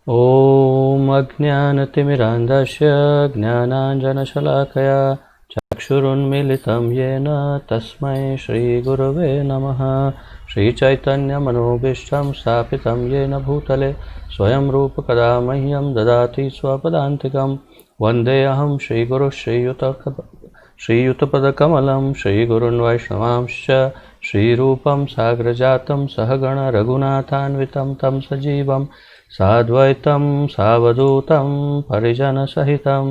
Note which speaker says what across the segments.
Speaker 1: ॐ अज्ञानतिमिरान्धस्य ज्ञानाञ्जनशलाकया चक्षुरुन्मीलितं येन तस्मै श्रीगुरवे नमः। श्रीचैतन्यमनोभीष्टं स्थापितं येन भूतले स्वयं रूपकदा मह्यं ददाति स्वपदान्तिकं। वन्देऽहं श्रीगुरुः श्रीयुतपदकमलं श्रीगुरून् वैष्णवांश्च श्रीरूपं साग्रजातं सहगण रघुनाथान्वितं तं सजीवं साद्वैतं सावधूतं परिजनसहितं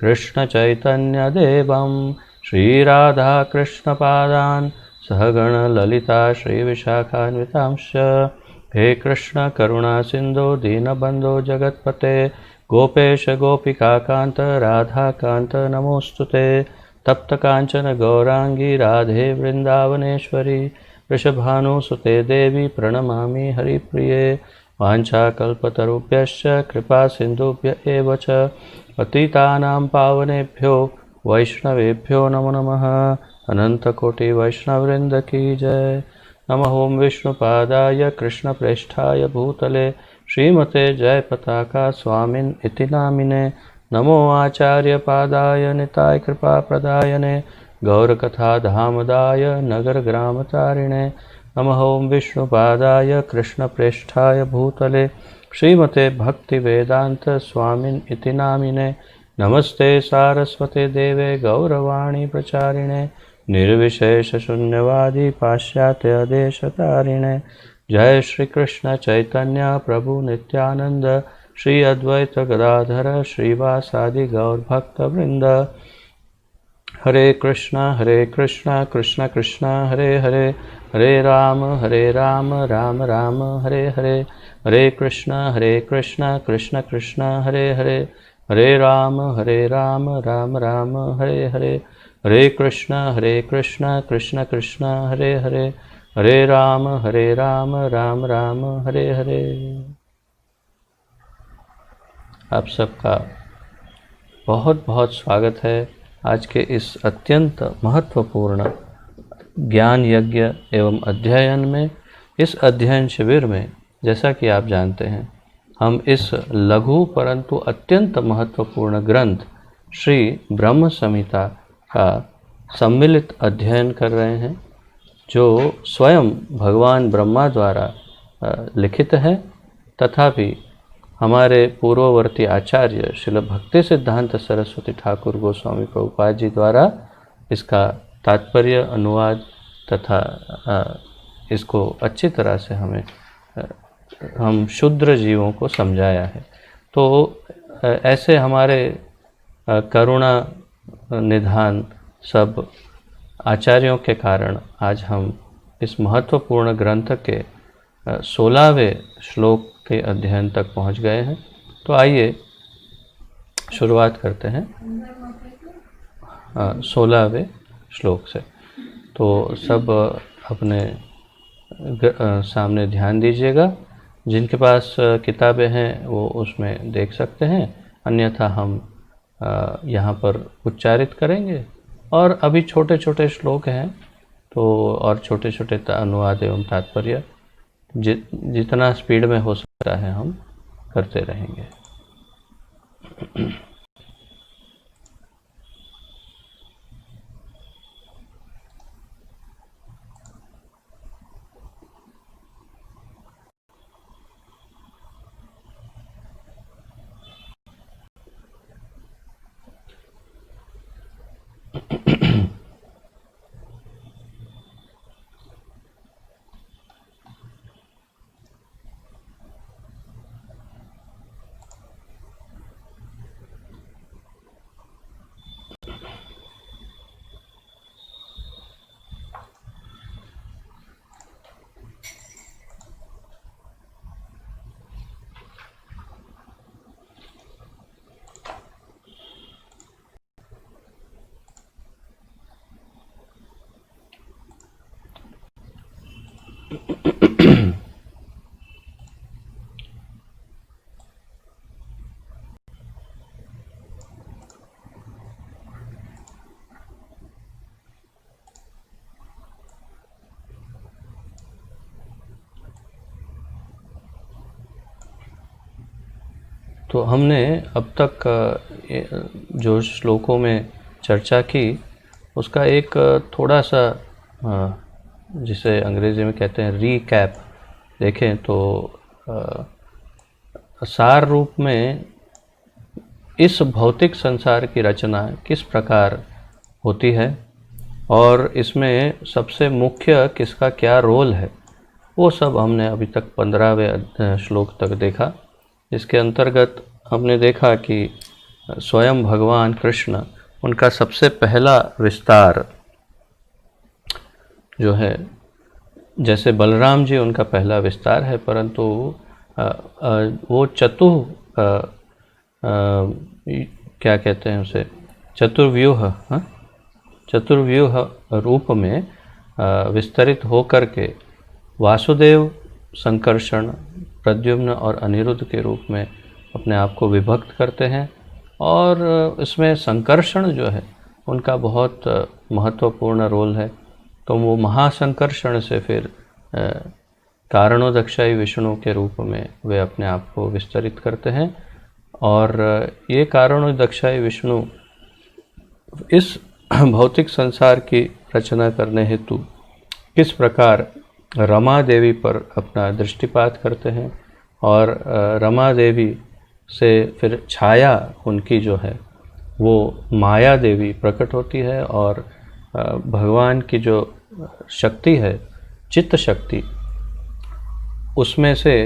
Speaker 1: कृष्णचैतन्यदेवं श्रीराधाकृष्णपादान् सहगण ललिता श्रीविशाखान्वितांश्च। हे कृष्ण करुणा सिन्धो दीनबन्धो जगत्पते गोपेश गोपिकान्त राधाकान्त नमोऽस्तुते। तप्त कांचन गौरांगी राधे वृंदावनेश्वरी वृषभानुसुते देवी प्रणमामि हरिप्रिये। वाञ्छाकल्पतरुभ्यश्च कृपा सिन्धुभ्य एव च पतितानां पावनेभ्यो वैष्णवेभ्यो नमो नमः। अनन्तकोटि वैष्णववृन्द की जय। नमः ओं विष्णुपादाय कृष्णप्रेष्ठाय भूतले श्रीमते जयपताका स्वामिन् इति नामिने। नमो आचार्यपादाय निताय कृपाप्रदायने गौरकथाधामदाय नगरग्रामतारिणे। नमः ओं विष्णुपादाय कृष्णप्रेष्ठाय भूतले श्रीमते भक्तिवेदान्त स्वामिन् इति नामिने। नमस्ते सारस्वते देवे गौरवाणी प्रचारिणे निर्विशेषशून्यवादी पाश्चात्यदेशतारिणे। जय श्री कृष्ण चैतन्य प्रभु नित्यानंद श्री अद्वैत गदाधर श्रीवासादि गौरभक्तवृंद। हरे कृष्णा कृष्ण कृष्ण हरे हरे हरे राम राम राम हरे हरे। हरे कृष्णा कृष्ण कृष्ण हरे हरे हरे राम राम राम हरे हरे। हरे कृष्णा कृष्ण कृष्ण हरे हरे हरे राम राम राम हरे हरे। आप सबका बहुत बहुत स्वागत है आज के इस अत्यंत महत्वपूर्ण ज्ञान यज्ञ एवं अध्ययन में। इस अध्ययन शिविर में जैसा कि आप जानते हैं हम इस लघु परंतु अत्यंत महत्वपूर्ण ग्रंथ श्री ब्रह्म संहिता का सम्मिलित अध्ययन कर रहे हैं, जो स्वयं भगवान ब्रह्मा द्वारा लिखित है, तथापि हमारे पूर्ववर्ती आचार्य श्रील भक्ति सिद्धांत सरस्वती ठाकुर गोस्वामी प्रभुपाद जी द्वारा इसका तात्पर्य अनुवाद तथा इसको अच्छी तरह से हम शूद्र जीवों को समझाया है। तो ऐसे हमारे करुणा निधान सब आचार्यों के कारण आज हम इस महत्वपूर्ण ग्रंथ के 16वें श्लोक के अध्ययन तक पहुंच गए हैं। तो आइए शुरुआत करते हैं 16वें श्लोक से। तो सब अपने सामने ध्यान दीजिएगा। जिनके पास किताबें हैं वो उसमें देख सकते हैं, अन्यथा हम यहाँ पर उच्चारित करेंगे। और अभी छोटे छोटे श्लोक हैं तो और छोटे छोटे अनुवाद एवं तात्पर्य जितना स्पीड में हो सकता है हम करते रहेंगे। तो हमने अब तक जो श्लोकों में चर्चा की उसका एक थोड़ा सा जिसे अंग्रेजी में कहते हैं रीकैप देखें तो सार रूप में इस भौतिक संसार की रचना किस प्रकार होती है और इसमें सबसे मुख्य किसका क्या रोल है, वो सब हमने अभी तक 15वें श्लोक तक देखा। इसके अंतर्गत हमने देखा कि स्वयं भगवान कृष्ण, उनका सबसे पहला विस्तार जो है, जैसे बलराम जी उनका पहला विस्तार है, परंतु वो क्या कहते हैं उसे, चतुर्व्यूह, चतुर्व्यूह रूप में विस्तरित होकर के वासुदेव, संकर्षण, प्रद्युम्न और अनिरुद्ध के रूप में अपने आप को विभक्त करते हैं। और इसमें संकर्षण जो है उनका बहुत महत्वपूर्ण रोल है। तो वो महासंकर्षण से फिर कारणोदक्षाई विष्णु के रूप में वे अपने आप को विस्तरित करते हैं। और ये कारणोदक्षाई विष्णु इस भौतिक संसार की रचना करने हेतु किस प्रकार रमा देवी पर अपना दृष्टिपात करते हैं और रमा देवी से फिर छाया उनकी जो है वो माया देवी प्रकट होती है और भगवान की जो शक्ति है, चित्त शक्ति, उसमें से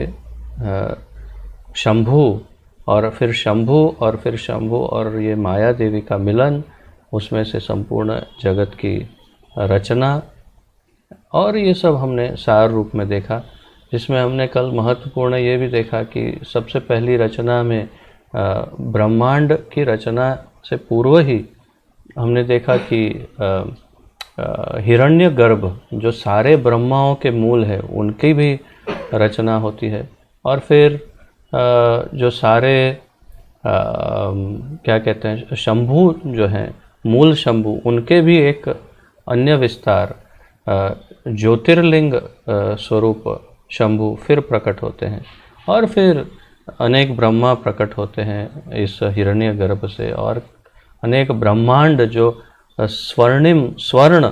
Speaker 1: शंभु और फिर शंभु और ये माया देवी का मिलन, उसमें से संपूर्ण जगत की रचना, और ये सब हमने सार रूप में देखा। जिसमें हमने कल महत्वपूर्ण ये भी देखा कि सबसे पहली रचना में ब्रह्मांड की रचना से पूर्व ही हमने देखा कि हिरण्यगर्भ जो सारे ब्रह्माओं के मूल है उनकी भी रचना होती है। और फिर जो सारे क्या कहते हैं शंभु जो हैं, मूल शंभु, उनके भी एक अन्य विस्तार ज्योतिर्लिंग स्वरूप शंभु फिर प्रकट होते हैं। और फिर अनेक ब्रह्मा प्रकट होते हैं इस हिरण्यगर्भ से, और अनेक ब्रह्मांड जो स्वर्ण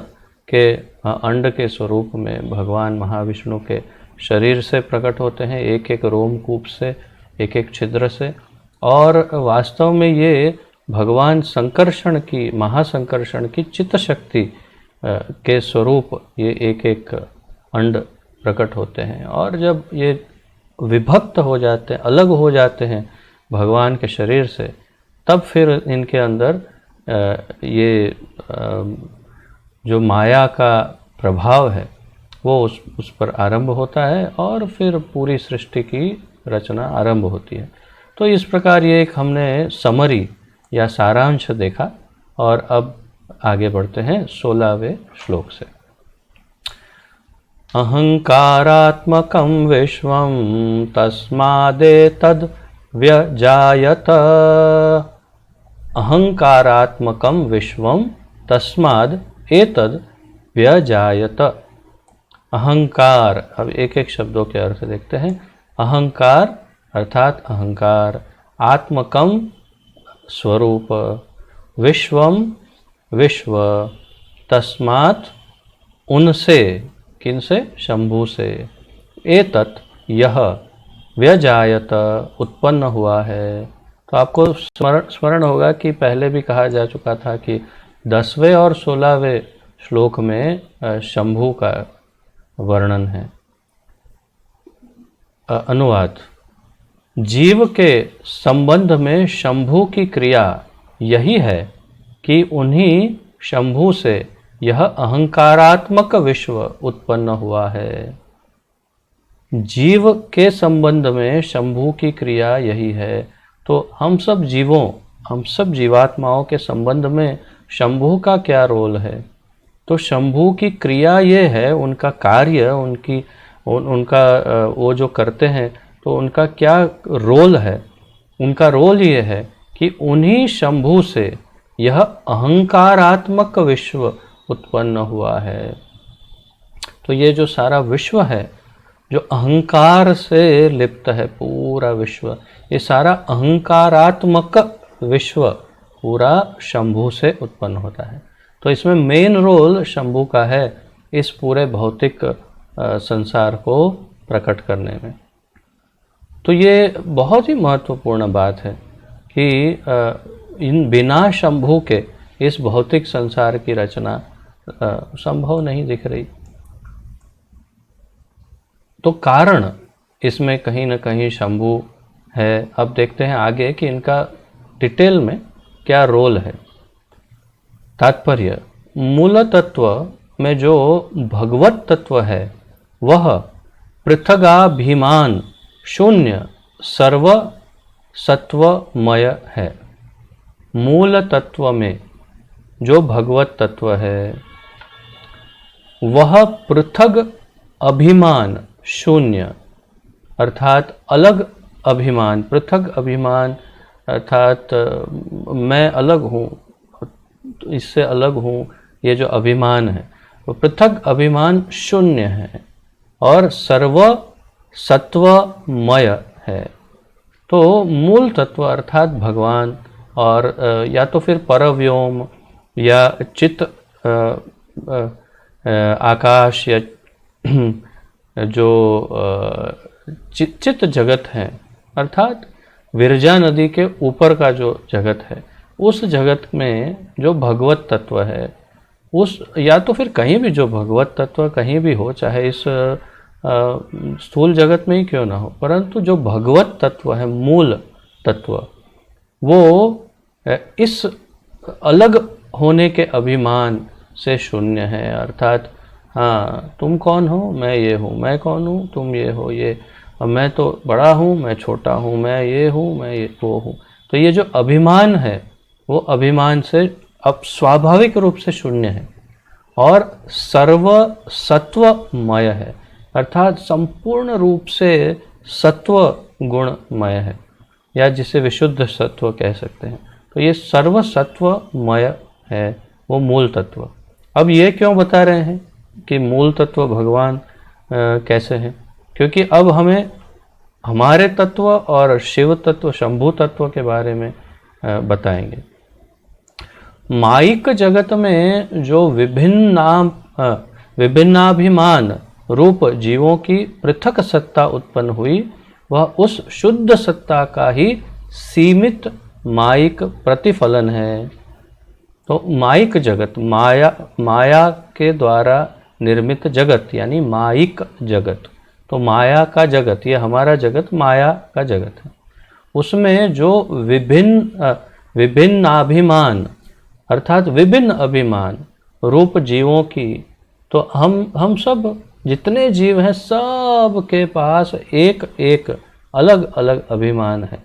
Speaker 1: के अंड के स्वरूप में भगवान महाविष्णु के शरीर से प्रकट होते हैं, एक एक रोमकूप से, एक एक छिद्र से। और वास्तव में ये भगवान संकर्षण की, महासंकर्षण की चित्त शक्ति के स्वरूप ये एक एक अंड प्रकट होते हैं। और जब ये विभक्त हो जाते हैं, अलग हो जाते हैं भगवान के शरीर से, तब फिर इनके अंदर ये जो माया का प्रभाव है वो उस पर आरंभ होता है और फिर पूरी सृष्टि की रचना आरंभ होती है। तो इस प्रकार ये एक हमने समरी या सारांश देखा। और अब आगे बढ़ते हैं 16वें श्लोक से। अहंकारात्मकं विश्वं तस्मादेतद् व्यजायत। अहंकारात्मकं विश्वं तस्माद् एतद् व्यजायत। अहंकार, अब एक एक शब्दों के अर्थ देखते हैं। अहंकार अर्थात अहंकार, आत्मकम स्वरूप, विश्वम विश्व, तस्मात् उनसे, किनसे, शंभु से, एतत् यह, व्यजायत उत्पन्न हुआ है। तो आपको स्मरण होगा कि पहले भी कहा जा चुका था कि 10वें और 16वें श्लोक में शंभु का वर्णन है। अनुवाद: जीव के संबंध में शंभु की क्रिया यही है कि उन्हीं शंभु से यह अहंकारात्मक विश्व उत्पन्न हुआ है। जीव के संबंध में शंभु की क्रिया यही है। तो हम सब जीवों, हम सब जीवात्माओं के संबंध में शंभु का क्या रोल है? तो शंभु की क्रिया ये है, उनका कार्य, उनका वो जो करते हैं तो उनका क्या रोल है? उनका रोल ये है कि उन्हीं शंभु से यह अहंकारात्मक विश्व उत्पन्न हुआ है। तो ये जो सारा विश्व है जो अहंकार से लिप्त है पूरा विश्व, ये सारा अहंकारात्मक विश्व पूरा शंभु से उत्पन्न होता है। तो इसमें मेन रोल शंभु का है इस पूरे भौतिक संसार को प्रकट करने में। तो ये बहुत ही महत्वपूर्ण बात है कि इन बिना शंभु के इस भौतिक संसार की रचना संभव नहीं दिख रही। तो कारण इसमें कहीं न कहीं शंभु है। अब देखते हैं आगे कि इनका डिटेल में क्या रोल है। तात्पर्य, मूल तत्व में जो भगवत तत्व है वह पृथगाभिमान शून्य सर्व सत्वमय है। मूल तत्व में जो भगवत तत्व है वह पृथग अभिमान शून्य, अर्थात अलग अभिमान, पृथक अभिमान अर्थात मैं अलग हूँ, इससे अलग हूँ, ये जो अभिमान है वो पृथक अभिमान शून्य है और सर्व सत्वमय है। तो मूल तत्व अर्थात भगवान, और या तो फिर परव्योम या चित आकाश या जो चित जगत है, अर्थात विरजा नदी के ऊपर का जो जगत है, उस जगत में जो भगवत तत्व है, उस या तो फिर कहीं भी जो भगवत तत्व कहीं भी हो, चाहे इस स्थूल जगत में ही क्यों ना हो, परंतु जो भगवत तत्व है, मूल तत्व, वो इस अलग होने के अभिमान से शून्य है। अर्थात हाँ, तुम कौन हो, मैं ये हूँ, मैं कौन हूँ, तुम ये हो, ये मैं तो बड़ा हूँ, मैं छोटा हूँ, मैं ये हूँ, मैं ये वो हूँ। तो ये जो अभिमान है वो अभिमान से अब स्वाभाविक रूप से शून्य है और सर्व सत्वमय है, अर्थात संपूर्ण रूप से सत्व गुणमय है, या जिसे विशुद्ध सत्व कह सकते हैं। तो ये सर्व सत्वमय है वो मूल तत्व। अब ये क्यों बता रहे हैं कि मूल तत्व भगवान कैसे हैं? क्योंकि अब हमें हमारे तत्व और शिव तत्व, शंभु तत्व के बारे में बताएंगे। माइक जगत में जो विभिन्नाभिमान रूप जीवों की पृथक सत्ता उत्पन्न हुई, वह उस शुद्ध सत्ता का ही सीमित माइक प्रतिफलन है। तो माइक जगत, माया के द्वारा निर्मित जगत यानी माइक जगत, तो माया का जगत, ये हमारा जगत माया का जगत है। उसमें जो विभिन्नाभिमान अर्थात विभिन्न अभिमान रूप जीवों की, तो हम सब जितने जीव हैं सब के पास एक एक अलग अलग अभिमान है।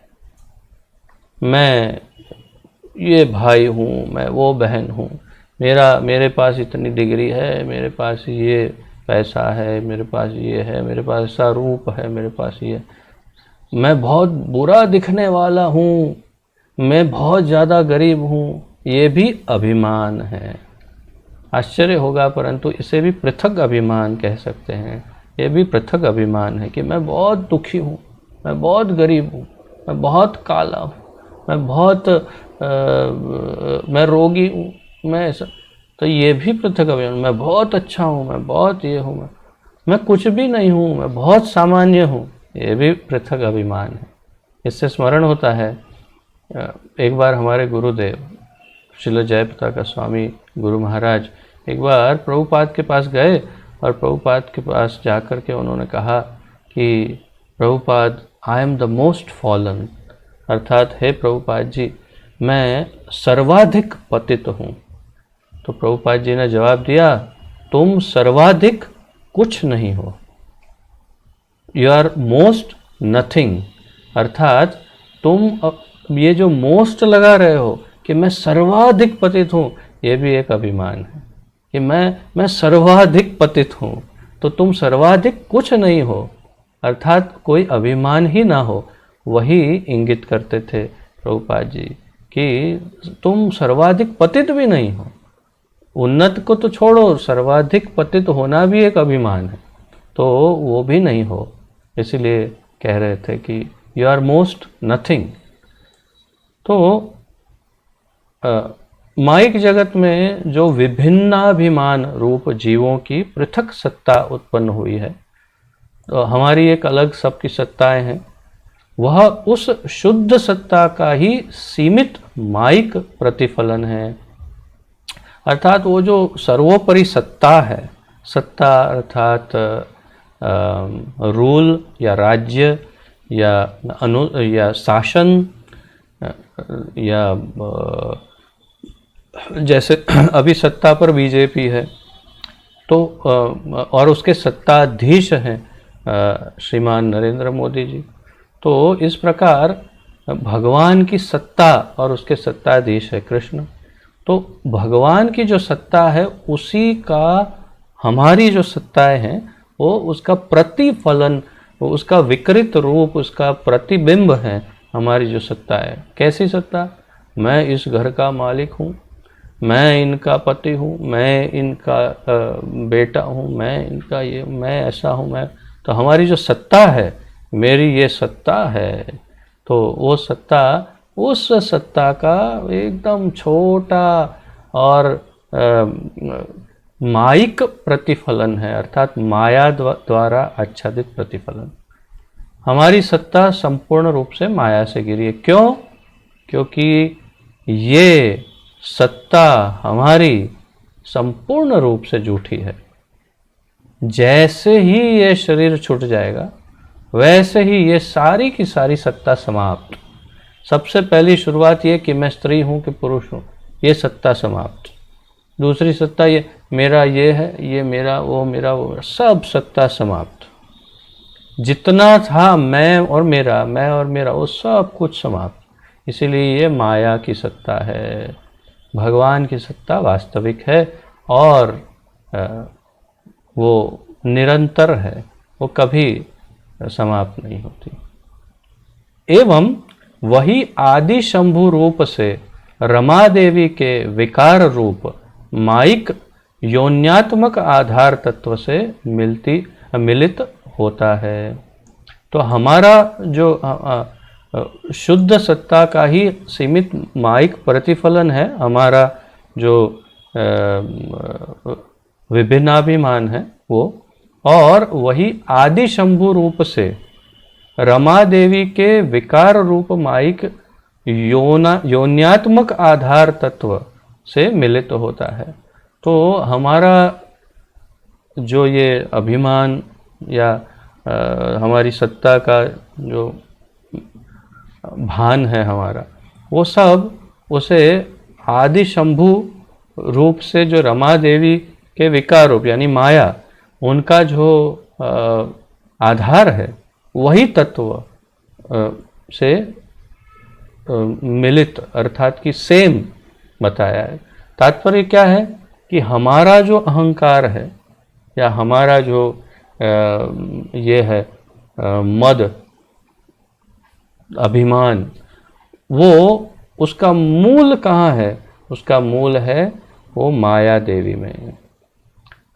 Speaker 1: मैं ये भाई हूँ, मैं वो बहन हूँ, मेरे पास इतनी डिग्री है, मेरे पास ये पैसा है, मेरे पास ये है, मेरे पास ऐसा रूप है, मेरे पास ये, मैं बहुत बुरा दिखने वाला हूँ, मैं बहुत ज़्यादा गरीब हूँ, ये भी अभिमान है। आश्चर्य होगा, परंतु इसे भी पृथक अभिमान कह सकते हैं। ये भी पृथक अभिमान है कि मैं बहुत दुखी हूँ, मैं बहुत गरीब हूँ, मैं बहुत काला हूँ, मैं बहुत मैं रोगी हूँ, मैं ऐसा, तो ये भी पृथक अभिमान। मैं बहुत अच्छा हूँ, मैं बहुत ये हूँ, मैं कुछ भी नहीं हूँ, मैं बहुत सामान्य हूँ, ये भी पृथक अभिमान है। इससे स्मरण होता है, एक बार हमारे गुरुदेव श्रील जयप्रकाश स्वामी गुरु महाराज एक बार प्रभुपाद के पास गए और प्रभुपाद के पास जाकर के उन्होंने कहा कि Prabhupada, I am the most fallen, अर्थात हे प्रभुपाद जी, मैं सर्वाधिक पतित हूँ। तो प्रभुपाद जी ने जवाब दिया, तुम सर्वाधिक कुछ नहीं हो, यू आर मोस्ट नथिंग। अर्थात तुम ये जो मोस्ट लगा रहे हो कि मैं सर्वाधिक पतित हूँ, ये भी एक अभिमान है कि मैं सर्वाधिक पतित हूँ, तो तुम सर्वाधिक कुछ नहीं हो, अर्थात कोई अभिमान ही ना हो। वही इंगित करते थे प्रभुपाद जी कि तुम सर्वाधिक पतित भी नहीं हो। उन्नत को तो छोड़ो, सर्वाधिक पतित होना भी एक अभिमान है। तो वो भी नहीं हो। इसीलिए कह रहे थे कि यू आर मोस्ट नथिंग। तो माइक जगत में जो विभिन्नाभिमान रूप जीवों की पृथक सत्ता उत्पन्न हुई है, तो हमारी एक अलग सबकी सत्ताएं हैं, वह उस शुद्ध सत्ता का ही सीमित माइक प्रतिफलन है। अर्थात वो जो सर्वोपरि सत्ता है, सत्ता अर्थात रूल या राज्य या शासन या जैसे अभी सत्ता पर बीजेपी है, तो और उसके सत्ताधीश हैं श्रीमान नरेंद्र मोदी जी। तो इस प्रकार भगवान की सत्ता और उसके सत्ताधीश है कृष्ण। तो भगवान की जो सत्ता है उसी का हमारी जो सत्ताएं हैं वो उसका प्रतिफलन, उसका विकृत रूप, उसका प्रतिबिंब है हमारी जो सत्ता है। कैसी सत्ता? मैं इस घर का मालिक हूँ, मैं इनका पति हूँ, मैं इनका बेटा हूँ, मैं इनका ये, मैं ऐसा हूँ, मैं। तो हमारी जो सत्ता है, मेरी ये सत्ता है, तो वो सत्ता उस सत्ता का एकदम छोटा और माइक प्रतिफलन है, अर्थात माया द्वारा आच्छादित प्रतिफलन। हमारी सत्ता संपूर्ण रूप से माया से गिरी है। क्यों? क्योंकि ये सत्ता हमारी संपूर्ण रूप से झूठी है। जैसे ही ये शरीर छूट जाएगा वैसे ही ये सारी की सारी सत्ता समाप्त। सबसे पहली शुरुआत ये कि मैं स्त्री हूँ कि पुरुष हूँ, ये सत्ता समाप्त। दूसरी सत्ता ये मेरा ये है, ये मेरा, वो मेरा, वो मेरा, सब सत्ता समाप्त। जितना था मैं और मेरा, वो सब कुछ समाप्त। इसीलिए ये माया की सत्ता है। भगवान की सत्ता वास्तविक है और वो निरंतर है, वो कभी समाप्त नहीं होती। एवं वही आदि शंभु रूप से रमा देवी के विकार रूप माइक योन्यात्मक आधार तत्व से मिलित होता है। तो हमारा जो शुद्ध सत्ता का ही सीमित माइक प्रतिफलन है, हमारा जो विभिन्नाभिमान है वो, और वही आदि शंभु रूप से रमा देवी के विकार रूप माइक योन्यात्मक आधार तत्व से मिलित होता है। तो हमारा जो ये अभिमान या हमारी सत्ता का जो भान है हमारा, वो सब उसे आदि शंभु रूप से जो रमा देवी के विकार रूप यानी माया, उनका जो आधार है वही तत्व से मिलित अर्थात कि सेम बताया है। तात्पर्य क्या है कि हमारा जो अहंकार है या हमारा जो ये है मद, अभिमान, वो उसका मूल कहाँ है? उसका मूल है वो माया देवी में।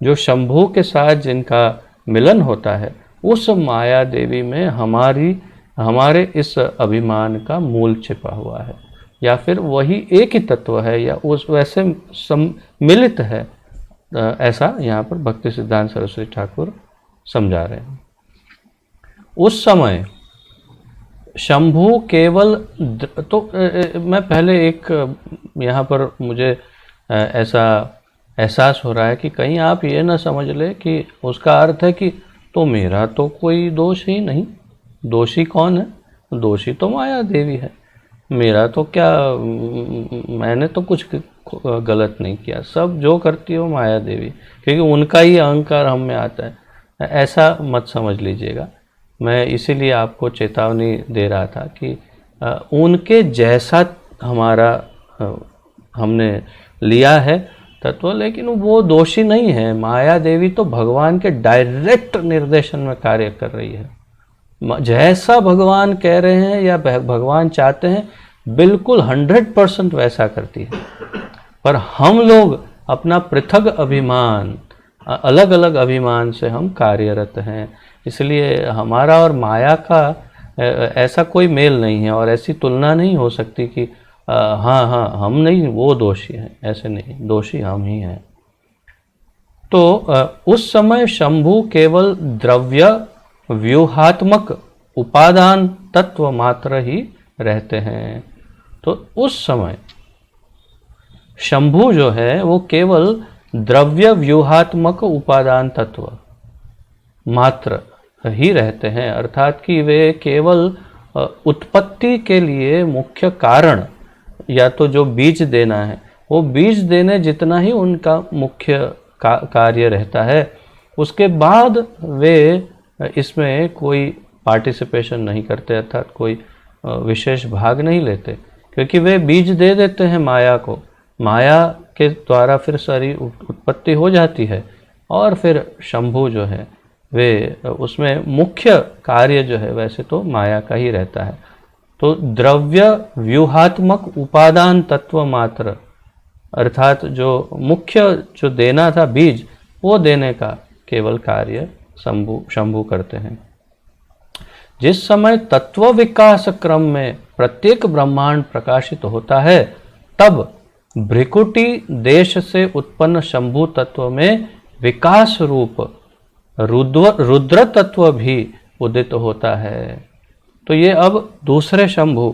Speaker 1: जो शंभू के साथ जिनका मिलन होता है, उस माया देवी में हमारे इस अभिमान का मूल छिपा हुआ है, या फिर वही एक ही तत्व है या उस वैसे सम्मिलित है। ऐसा यहाँ पर भक्ति सिद्धांत सरस्वती ठाकुर समझा रहे हैं। उस समय शंभु केवल तो मैं पहले एक यहाँ पर मुझे ऐसा एहसास हो रहा है कि कहीं आप ये ना समझ ले कि उसका अर्थ है कि तो मेरा तो कोई दोष ही नहीं। दोषी कौन है? दोषी तो माया देवी है। मेरा तो क्या, मैंने तो कुछ गलत नहीं किया, सब जो करती है वो माया देवी, क्योंकि उनका ही अहंकार हम में आता है। ऐसा मत समझ लीजिएगा। मैं इसीलिए आपको चेतावनी दे रहा था कि उनके जैसा हमारा हमने लिया है तत्व, लेकिन वो दोषी नहीं है। माया देवी तो भगवान के डायरेक्ट निर्देशन में कार्य कर रही है। जैसा भगवान कह रहे हैं या भगवान चाहते हैं, बिल्कुल 100% वैसा करती है। पर हम लोग अपना पृथक अभिमान अलग अलग अभिमान से हम कार्यरत हैं। इसलिए हमारा और माया का ऐसा कोई मेल नहीं है और ऐसी तुलना नहीं हो सकती कि हाँ हाँ हम नहीं वो दोषी हैं, ऐसे नहीं, दोषी हम ही हैं। तो उस समय शंभु केवल द्रव्य व्यूहात्मक उपादान तत्व मात्र ही रहते हैं। तो उस समय शंभु जो है वो केवल द्रव्य व्यूहात्मक उपादान तत्व मात्र ही रहते हैं, अर्थात कि वे केवल उत्पत्ति के लिए मुख्य कारण या तो जो बीज देना है वो बीज देने जितना ही उनका मुख्य कार्य रहता है। उसके बाद वे इसमें कोई पार्टिसिपेशन नहीं करते, अर्थात कोई विशेष भाग नहीं लेते, क्योंकि वे बीज दे देते हैं माया को। माया के द्वारा फिर सारी उत्पत्ति हो जाती है और फिर शंभु जो है वे उसमें मुख्य कार्य जो है वैसे तो माया का ही रहता है। तो द्रव्य व्यूहात्मक उपादान तत्व मात्र, अर्थात जो मुख्य जो देना था बीज, वो देने का केवल कार्य शंभु करते हैं। जिस समय तत्व विकास क्रम में प्रत्येक ब्रह्मांड प्रकाशित होता है, तब भ्रिकुटी देश से उत्पन्न शंभु तत्व में विकास रूप रुद्र तत्व भी उदित होता है। तो ये अब दूसरे शंभु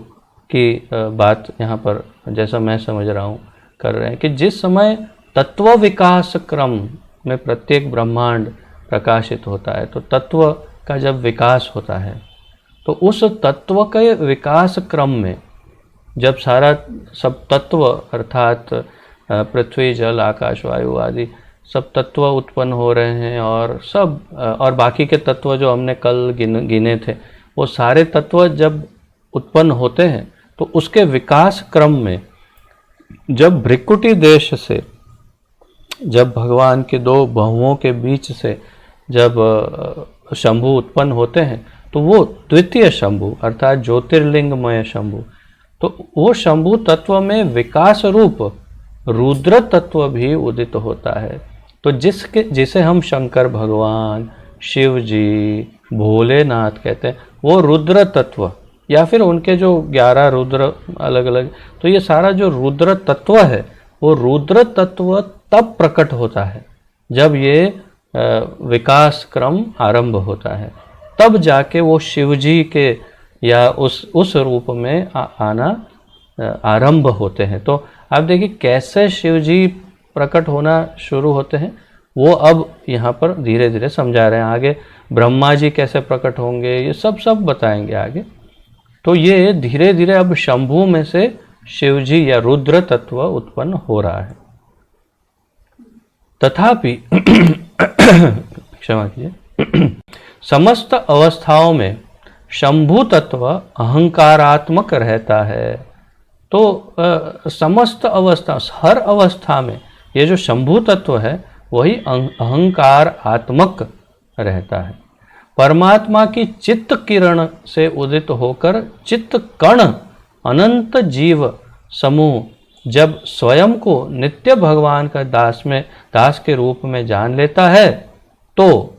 Speaker 1: की बात यहाँ पर जैसा मैं समझ रहा हूँ कर रहे हैं कि जिस समय तत्व विकास क्रम में प्रत्येक ब्रह्मांड प्रकाशित होता है, तो तत्व का जब विकास होता है तो उस तत्व के विकास क्रम में जब सारा सब तत्व अर्थात पृथ्वी जल आकाश वायु आदि सब तत्व उत्पन्न हो रहे हैं और सब और बाकी के तत्व जो हमने कल गिने थे वो सारे तत्व जब उत्पन्न होते हैं, तो उसके विकास क्रम में जब भ्रिकुटी देश से, जब भगवान के दो बहुओं के बीच से जब शंभु उत्पन्न होते हैं, तो वो द्वितीय शंभु अर्थात ज्योतिर्लिंगमय शंभु, तो वो शंभु तत्व में विकास रूप रुद्र तत्व भी उदित होता है। तो जिसे हम शंकर भगवान, शिव जी, भोलेनाथ कहते हैं, वो रुद्र तत्व या फिर उनके जो 11 रुद्र अलग अलग, तो ये सारा जो रुद्र तत्व है वो रुद्र तत्व तब प्रकट होता है जब ये विकास क्रम आरंभ होता है, तब जाके वो शिव जी के या उस रूप में आना आरंभ होते हैं। तो आप देखिए कैसे शिव जी प्रकट होना शुरू होते हैं, वो अब यहाँ पर धीरे धीरे समझा रहे हैं। आगे ब्रह्मा जी कैसे प्रकट होंगे ये सब बताएंगे आगे। तो ये धीरे धीरे अब शंभु में से शिव जी या रुद्र तत्व उत्पन्न हो रहा है। तथापि क्षमा कीजिए, समस्त अवस्थाओं में शंभु तत्व अहंकारात्मक रहता है। तो समस्त अवस्था, हर अवस्था में ये जो शंभु तत्व है वही अहंकार आत्मक रहता है। परमात्मा की चित्त किरण से उदित होकर चित्त कण अनंत जीव समूह जब स्वयं को नित्य भगवान का दास के रूप में जान लेता है, तो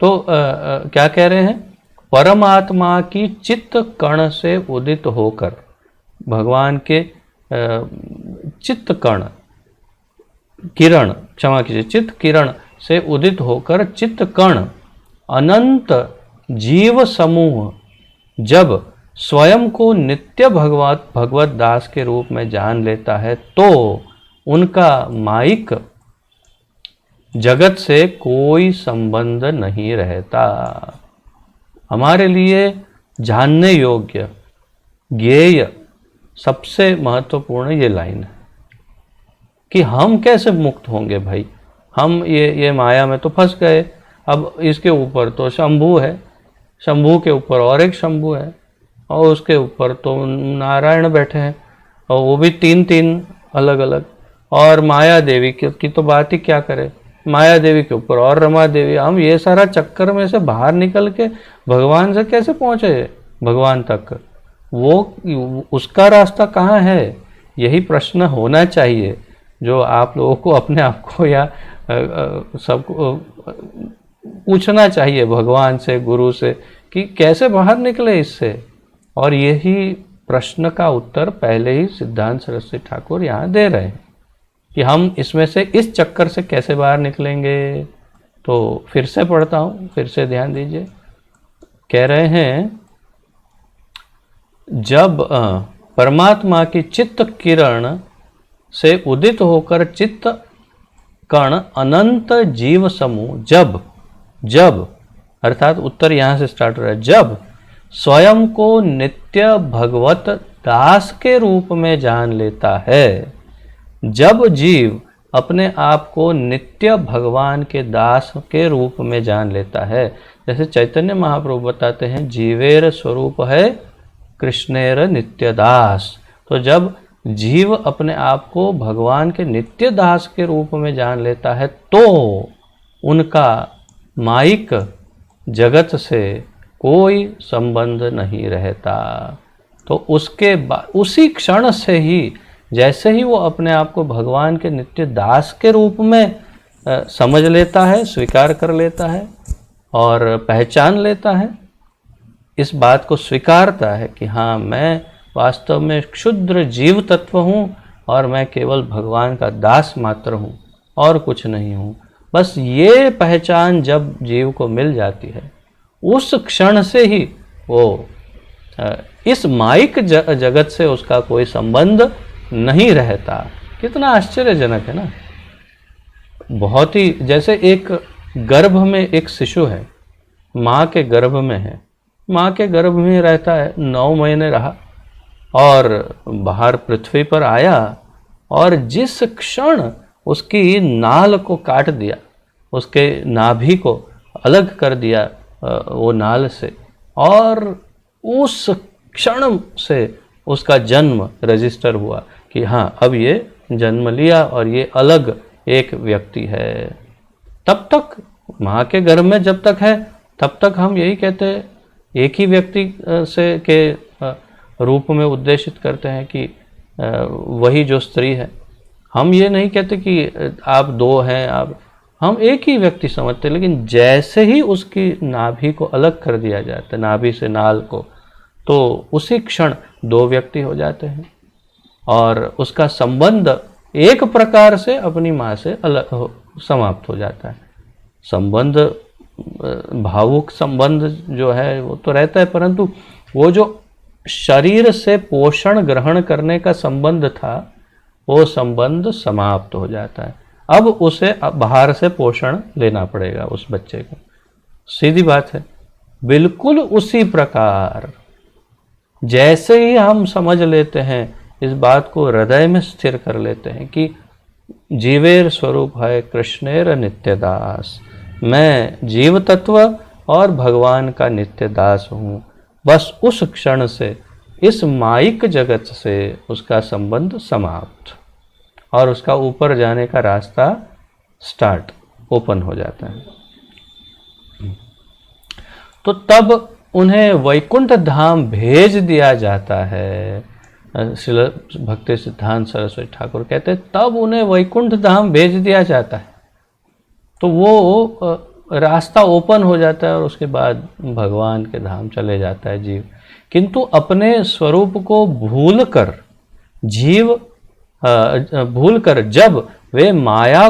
Speaker 1: क्या कह रहे हैं, परमात्मा की चित्त कण से उदित होकर भगवान के चित्त कण किरण, क्षमा कीजिए, चित्त किरण से उदित होकर चित्त कण अनंत जीव समूह जब स्वयं को नित्य भगवत दास के रूप में जान लेता है, तो उनका माइक जगत से कोई संबंध नहीं रहता। हमारे लिए जानने योग्य ज्ञेय सबसे महत्वपूर्ण ये लाइन है कि हम कैसे मुक्त होंगे भाई। हम ये माया में तो फंस गए, अब इसके ऊपर तो शंभु है, शंभु के ऊपर और एक शंभु है, और उसके ऊपर तो नारायण बैठे हैं, और वो भी 3 अलग अलग, और माया देवी की तो बात ही क्या करें, माया देवी के ऊपर और रमा देवी। हम ये सारा चक्कर में से बाहर निकल के भगवान से कैसे पहुँचे, भगवान तक वो उसका रास्ता कहाँ है, यही प्रश्न होना चाहिए जो आप लोगों को अपने आप को या सबको पूछना चाहिए भगवान से, गुरु से, कि कैसे बाहर निकले इससे। और यही प्रश्न का उत्तर पहले ही सिद्धांत सरस्वती ठाकुर यहाँ दे रहे हैं कि हम इसमें से, इस चक्कर से कैसे बाहर निकलेंगे। तो फिर से पढ़ता हूँ, फिर से ध्यान दीजिए। कह रहे हैं, जब परमात्मा की चित्त किरण से उदित होकर चित्त कण अनंत जीव समूह जब अर्थात उत्तर यहाँ से स्टार्ट हो रहा है, जब स्वयं को नित्य भगवत दास के रूप में जान लेता है, जब जीव अपने आप को नित्य भगवान के दास के रूप में जान लेता है, जैसे चैतन्य महाप्रभु बताते हैं, जीवेर स्वरूप है कृष्णेर नित्य दास। तो जब जीव अपने आप को भगवान के नित्य दास के रूप में जान लेता है, तो उनका माइक जगत से कोई संबंध नहीं रहता। तो उसके बाद, उसी क्षण से ही, जैसे ही वो अपने आप को भगवान के नित्य दास के रूप में समझ लेता है, स्वीकार कर लेता है और पहचान लेता है, इस बात को स्वीकारता है कि हाँ, मैं वास्तव में क्षुद्र जीव तत्व हूँ और मैं केवल भगवान का दास मात्र हूँ और कुछ नहीं हूँ। बस ये पहचान जब जीव को मिल जाती है, उस क्षण से ही वो इस माइक जगत से उसका कोई संबंध नहीं रहता। कितना आश्चर्यजनक है ना। बहुत ही, जैसे एक गर्भ में एक शिशु है, माँ के गर्भ में है, माँ के गर्भ में रहता है, 9 महीने रहा और बाहर पृथ्वी पर आया, और जिस क्षण उसकी नाल को काट दिया, उसके नाभि को अलग कर दिया वो नाल से, और उस क्षण से उसका जन्म रजिस्टर हुआ कि हाँ, अब ये जन्म लिया और ये अलग एक व्यक्ति है। तब तक माँ के गर्भ में जब तक है, तब तक हम यही कहते हैं, एक ही व्यक्ति से के रूप में उद्देशित करते हैं कि वही जो स्त्री है। हम ये नहीं कहते कि आप 2 हैं, आप, हम एक ही व्यक्ति समझते। लेकिन जैसे ही उसकी नाभि को अलग कर दिया जाता है, नाभि से नाल को, तो उसी क्षण 2 व्यक्ति हो जाते हैं और उसका संबंध एक प्रकार से अपनी माँ से अलग समाप्त हो जाता है। संबंध, भावुक संबंध जो है वो तो रहता है, परंतु वो जो शरीर से पोषण ग्रहण करने का संबंध था, वो संबंध समाप्त हो जाता है। अब उसे बाहर से पोषण लेना पड़ेगा उस बच्चे को। सीधी बात है। बिल्कुल उसी प्रकार जैसे ही हम समझ लेते हैं, इस बात को हृदय में स्थिर कर लेते हैं कि जीवेर स्वरूप है कृष्णेर नित्य दास, मैं जीव तत्व और भगवान का नित्य दास हूँ, बस उस क्षण से इस माइक जगत से उसका संबंध समाप्त और उसका ऊपर जाने का रास्ता स्टार्ट, ओपन हो जाता है। तो तब उन्हें वैकुंठ धाम भेज दिया जाता है। श्रील भक्ति सिद्धांत सरस्वती ठाकुर कहते हैं, तब उन्हें वैकुंठ धाम भेज दिया जाता है। तो वो रास्ता ओपन हो जाता है और उसके बाद भगवान के धाम चले जाता है जीव। किंतु अपने स्वरूप को भूलकर जीव भूलकर जब वे माया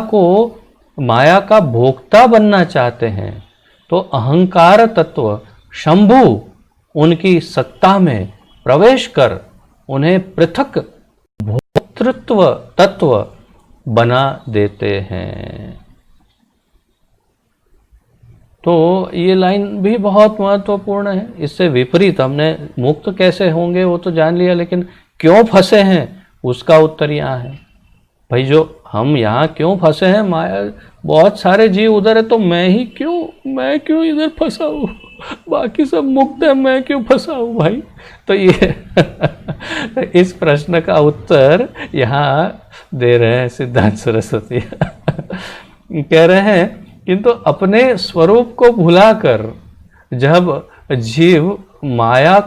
Speaker 1: का भोक्ता बनना चाहते हैं, तो अहंकार तत्व शंभु उनकी सत्ता में प्रवेश कर उन्हें पृथक भोक्तृत्व तत्व बना देते हैं। तो ये लाइन भी बहुत महत्वपूर्ण है। इससे विपरीत हमने मुक्त कैसे होंगे वो तो जान लिया, लेकिन क्यों फंसे हैं उसका उत्तर यहाँ है। भाई, जो हम यहाँ क्यों फंसे हैं, माया, बहुत सारे जीव उधर है तो मैं क्यों इधर फंसा हूँ, बाकी सब मुक्त है, मैं क्यों फंसा हूँ भाई। तो ये इस प्रश्न का उत्तर यहाँ दे रहे हैं सिद्धांत सरस्वती। कह रहे हैं, किंतु अपने स्वरूप को भुलाकर जब जीव माया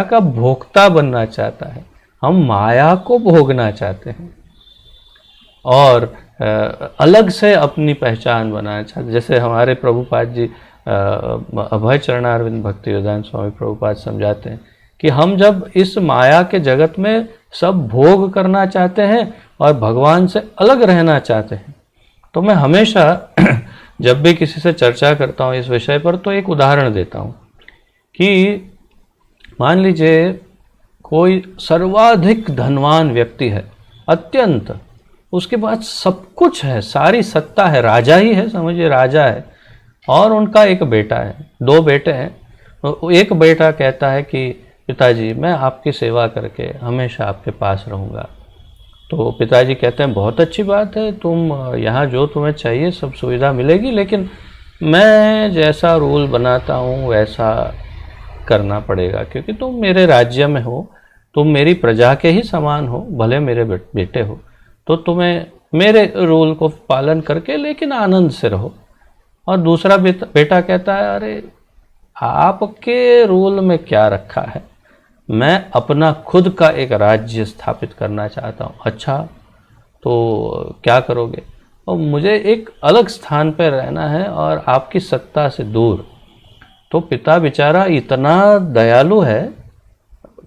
Speaker 1: का भोक्ता बनना चाहता है, हम माया को भोगना चाहते हैं, और अलग से अपनी पहचान बनाना चाहते। जैसे हमारे प्रभुपाद जी अभय चरणारविंद भक्ति वेदांत स्वामी प्रभुपाद समझाते हैं कि हम जब इस माया के जगत में सब भोग करना चाहते हैं और भगवान से अलग रहना चाहते हैं, तो मैं हमेशा जब भी किसी से चर्चा करता हूँ इस विषय पर तो एक उदाहरण देता हूँ कि मान लीजिए कोई सर्वाधिक धनवान व्यक्ति है, अत्यंत, उसके पास सब कुछ है, सारी सत्ता है, राजा ही है, समझिए राजा है, और उनका एक बेटा है, 2 बेटे हैं। एक बेटा कहता है कि पिताजी मैं आपकी सेवा करके हमेशा आपके पास रहूँगा। तो पिताजी कहते हैं बहुत अच्छी बात है, तुम यहाँ जो तुम्हें चाहिए सब सुविधा मिलेगी, लेकिन मैं जैसा रूल बनाता हूँ वैसा करना पड़ेगा, क्योंकि तुम मेरे राज्य में हो, तुम मेरी प्रजा के ही समान हो, भले मेरे बेटे हो, तो तुम्हें मेरे रूल को पालन करके लेकिन आनंद से रहो। और दूसरा बेटा कहता है अरे आपके रूल में क्या रखा है, मैं अपना खुद का एक राज्य स्थापित करना चाहता हूँ। अच्छा तो क्या करोगे? और मुझे एक अलग स्थान पर रहना है और आपकी सत्ता से दूर। तो पिता बेचारा इतना दयालु है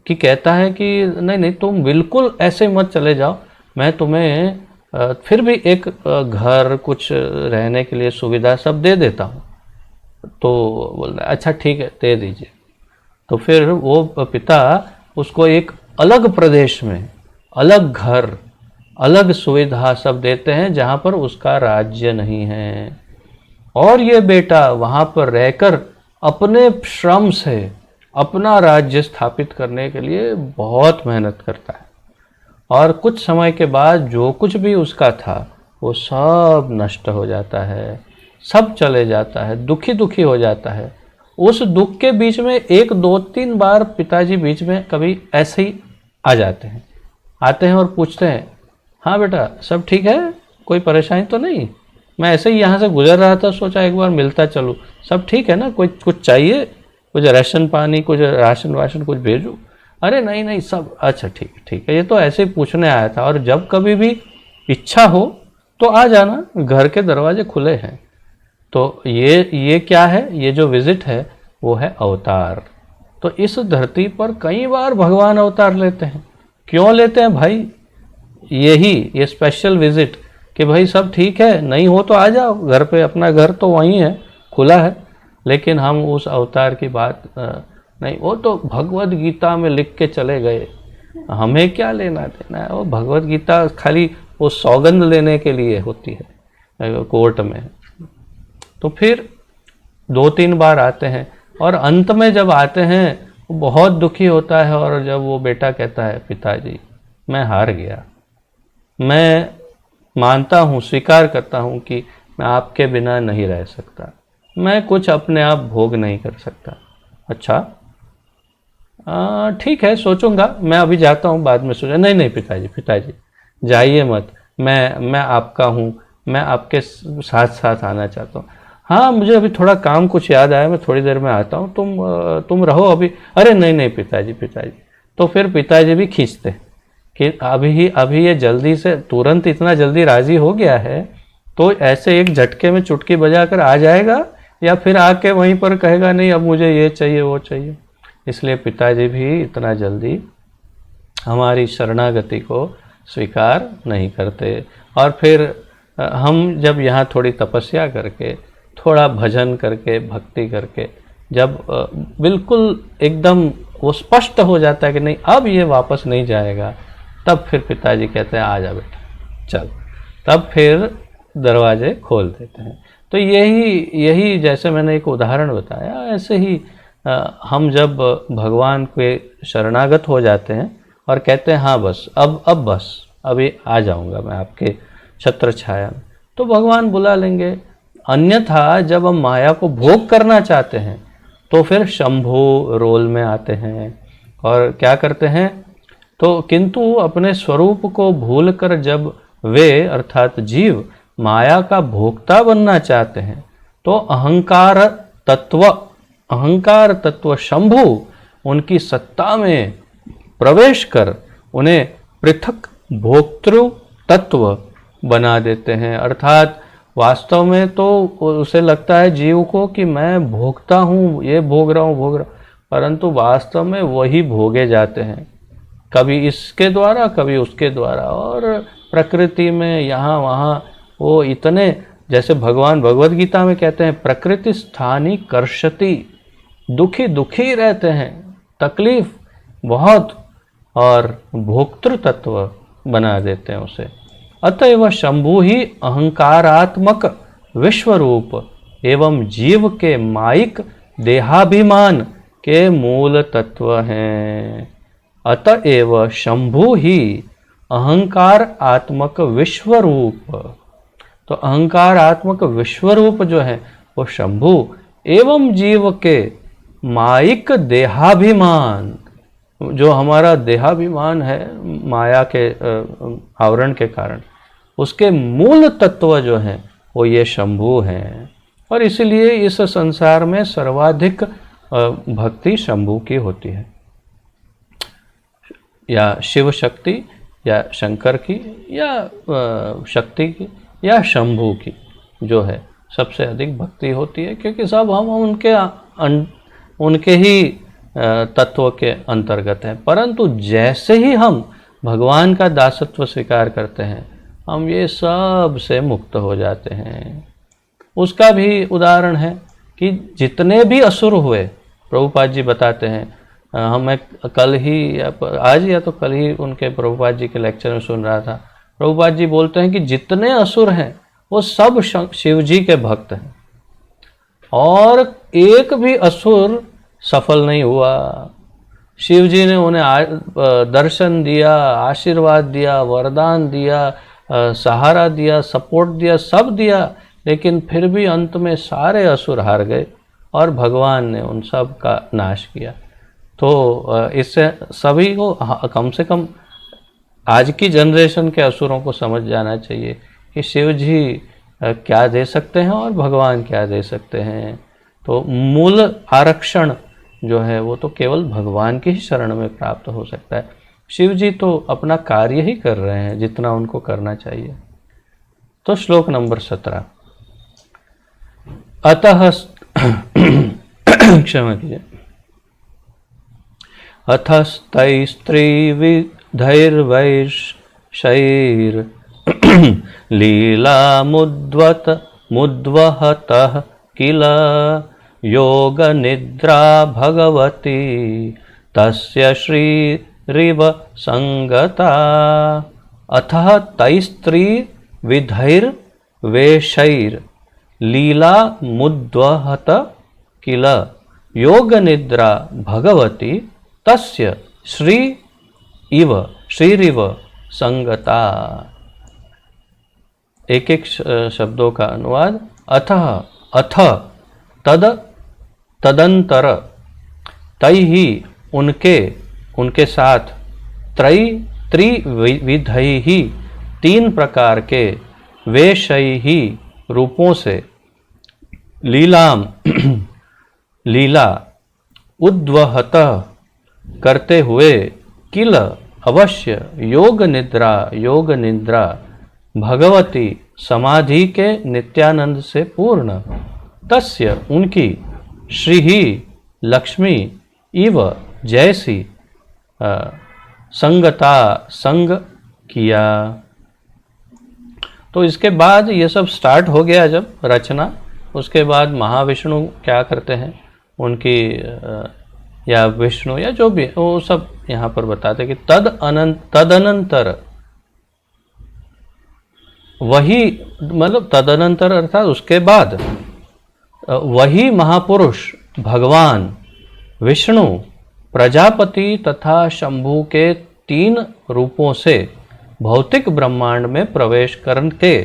Speaker 1: कि कहता है कि नहीं नहीं तुम बिल्कुल ऐसे मत चले जाओ, मैं तुम्हें फिर भी एक घर कुछ रहने के लिए सुविधा सब दे देता हूँ। तो बोल रहा है अच्छा ठीक है दे दीजिए। तो फिर वो पिता उसको एक अलग प्रदेश में अलग घर, अलग सुविधा सब देते हैं जहाँ पर उसका राज्य नहीं है, और ये बेटा वहाँ पर रहकर अपने श्रम से अपना राज्य स्थापित करने के लिए बहुत मेहनत करता है। और कुछ समय के बाद जो कुछ भी उसका था वो सब नष्ट हो जाता है, सब चले जाता है, दुखी दुखी हो जाता है। उस दुख के बीच में 1 2 3 बार पिताजी बीच में कभी ऐसे ही आ जाते हैं, आते हैं और पूछते हैं हाँ बेटा सब ठीक है, कोई परेशानी तो नहीं? मैं ऐसे ही यहाँ से गुजर रहा था, सोचा एक बार मिलता चलूँ, सब ठीक है ना? कोई कुछ चाहिए, कुछ राशन पानी, कुछ राशन वाशन कुछ भेजूँ? अरे नहीं नहीं सब अच्छा ठीक है, ये तो ऐसे ही पूछने आया था, और जब कभी भी इच्छा हो तो आ जाना, घर के दरवाजे खुले हैं। तो ये क्या है? ये जो विजिट है वो है अवतार। तो इस धरती पर कई बार भगवान अवतार लेते हैं। क्यों लेते हैं भाई? ये स्पेशल विजिट कि भाई सब ठीक है, नहीं हो तो आ जाओ घर पे, अपना घर तो वहीं है, खुला है। लेकिन हम उस अवतार की बात नहीं, वो तो भगवद गीता में लिख के चले गए, हमें क्या लेना देना है? वो भगवद गीता खाली वो सौगंध लेने के लिए होती है कोर्ट में। तो फिर 2 3 बार आते हैं, और अंत में जब आते हैं वो बहुत दुखी होता है, और जब वो बेटा कहता है पिताजी मैं हार गया, मैं मानता हूँ, स्वीकार करता हूँ कि मैं आपके बिना नहीं रह सकता, मैं कुछ अपने आप भोग नहीं कर सकता। अच्छा ठीक है सोचूंगा, मैं अभी जाता हूँ, बाद में सोचा। नहीं नहीं पिताजी जाइए मत, मैं आपका हूँ, मैं आपके साथ साथ आना चाहता हूँ। हाँ मुझे अभी थोड़ा काम कुछ याद आया, मैं थोड़ी देर में आता हूँ, तुम रहो अभी। अरे नहीं पिताजी। तो फिर पिताजी भी खींचते कि अभी ये जल्दी से तुरंत इतना जल्दी राजी हो गया है, तो ऐसे एक झटके में चुटकी बजाकर आ जाएगा, या फिर आके वहीं पर कहेगा नहीं अब मुझे ये चाहिए वो चाहिए। इसलिए पिताजी भी इतना जल्दी हमारी शरणागति को स्वीकार नहीं करते। और फिर हम जब यहाँ थोड़ी तपस्या करके, थोड़ा भजन करके, भक्ति करके, जब बिल्कुल एकदम वो स्पष्ट हो जाता है कि नहीं अब ये वापस नहीं जाएगा, तब फिर पिताजी कहते हैं आ जा बेटा चल, तब फिर दरवाजे खोल देते हैं। तो यही जैसे मैंने एक उदाहरण बताया, ऐसे ही हम जब भगवान के शरणागत हो जाते हैं और कहते हैं हाँ बस अब बस अभी आ जाऊंगा मैं आपके छत्र छाया में, तो भगवान बुला लेंगे। अन्यथा जब हम माया को भोग करना चाहते हैं तो फिर शंभु रोल में आते हैं और क्या करते हैं, तो किंतु अपने स्वरूप को भूलकर जब वे अर्थात जीव माया का भोक्ता बनना चाहते हैं, तो अहंकार तत्व शंभु उनकी सत्ता में प्रवेश कर उन्हें पृथक भोक्तृ तत्व बना देते हैं। अर्थात वास्तव में तो उसे लगता है जीव को कि मैं भोगता हूँ, ये भोग रहा हूँ, परंतु वास्तव में वही भोगे जाते हैं, कभी इसके द्वारा कभी उसके द्वारा। और प्रकृति में यहाँ वहाँ वो इतने, जैसे भगवान भगवद गीता में कहते हैं, प्रकृति स्थानी कर्षति, दुखी दुखी रहते हैं, तकलीफ बहुत, और भोक्तृ तत्व बना देते हैं उसे। अतएव शंभु ही अहंकारात्मक विश्वरूप एवं जीव के माइक देहाभिमान के मूल तत्व हैं। अतएव शंभु ही अहंकार आत्मक विश्वरूप, तो अहंकार आत्मक विश्वरूप जो है वो शंभु एवं जीव के माइक देहाभिमान, जो हमारा देहाभिमान है माया के आवरण के कारण, उसके मूल तत्व जो हैं वो ये शंभु हैं। और इसलिए इस संसार में सर्वाधिक भक्ति शंभु की होती है, या शिव शक्ति या शंकर की या शक्ति की या शंभु की जो है सबसे अधिक भक्ति होती है, क्योंकि सब हम उनके ही तत्व के अंतर्गत हैं। परंतु जैसे ही हम भगवान का दासत्व स्वीकार करते हैं, हम ये सब से मुक्त हो जाते हैं। उसका भी उदाहरण है कि जितने भी असुर हुए, प्रभुपाद जी बताते हैं, हमें कल ही आज या तो कल ही उनके प्रभुपाद जी के लेक्चर में सुन रहा था, प्रभुपाद जी बोलते हैं कि जितने असुर हैं वो सब शिव जी के भक्त हैं, और एक भी असुर सफल नहीं हुआ। शिव जी ने उन्हें दर्शन दिया, आशीर्वाद दिया, वरदान दिया, सहारा दिया, सपोर्ट दिया, सब दिया, लेकिन फिर भी अंत में सारे असुर हार गए और भगवान ने उन सब का नाश किया। तो इससे सभी को कम से कम आज की जनरेशन के असुरों को समझ जाना चाहिए कि शिव जी क्या दे सकते हैं और भगवान क्या दे सकते हैं। तो मूल आरक्षण जो है वो तो केवल भगवान की ही शरण में प्राप्त हो सकता है। शिव जी तो अपना कार्य ही कर रहे हैं जितना उनको करना चाहिए। तो श्लोक नंबर 17, अतः क्षमा कीजिए, अथस्तैस्त्रीविधैर्वैशैर् लीलामुद्वहतः किल योग निद्रा भगवती तस्य श्रीरिव संगता। अतः तैस्त्री विधैर्वेशैर् लीला मुद्वहत किल योग निद्रा भगवती तस्य श्रीरिव संगता। एक एक शब्दों का अनुवाद। अथ तदंतर, तैहि उनके साथ, त्रिविधैहि तीन प्रकार के, वेशैहि रूपों से, लीलाम लीला, उद्वहत करते हुए, किल अवश्य, योग निद्रा भगवती समाधि के नित्यानंद से पूर्ण, तस्य उनकी, श्री ही लक्ष्मी, इव जैसी, संगता संग किया। तो इसके बाद ये सब स्टार्ट हो गया जब रचना, उसके बाद महाविष्णु क्या करते हैं, उनकी या विष्णु या जो भी वो सब यहाँ पर बताते कि तदनंतर, वही मतलब तदनंतर अर्थात उसके बाद वही महापुरुष भगवान विष्णु प्रजापति तथा शंभु के तीन रूपों से भौतिक ब्रह्मांड में प्रवेश करके,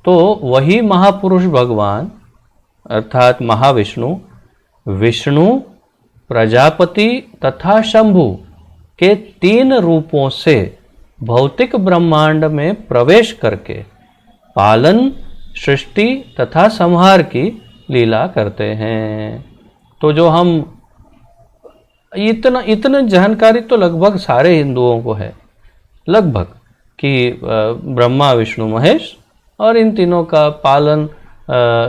Speaker 1: तो वही महापुरुष भगवान अर्थात महाविष्णु, विष्णु, प्रजापति तथा शंभु के तीन रूपों से भौतिक ब्रह्मांड में प्रवेश करके पालन, सृष्टि तथा संहार की लीला करते हैं। तो जो हम इतना जानकारी तो लगभग सारे हिंदुओं को है, लगभग, कि ब्रह्मा विष्णु महेश और इन तीनों का पालन,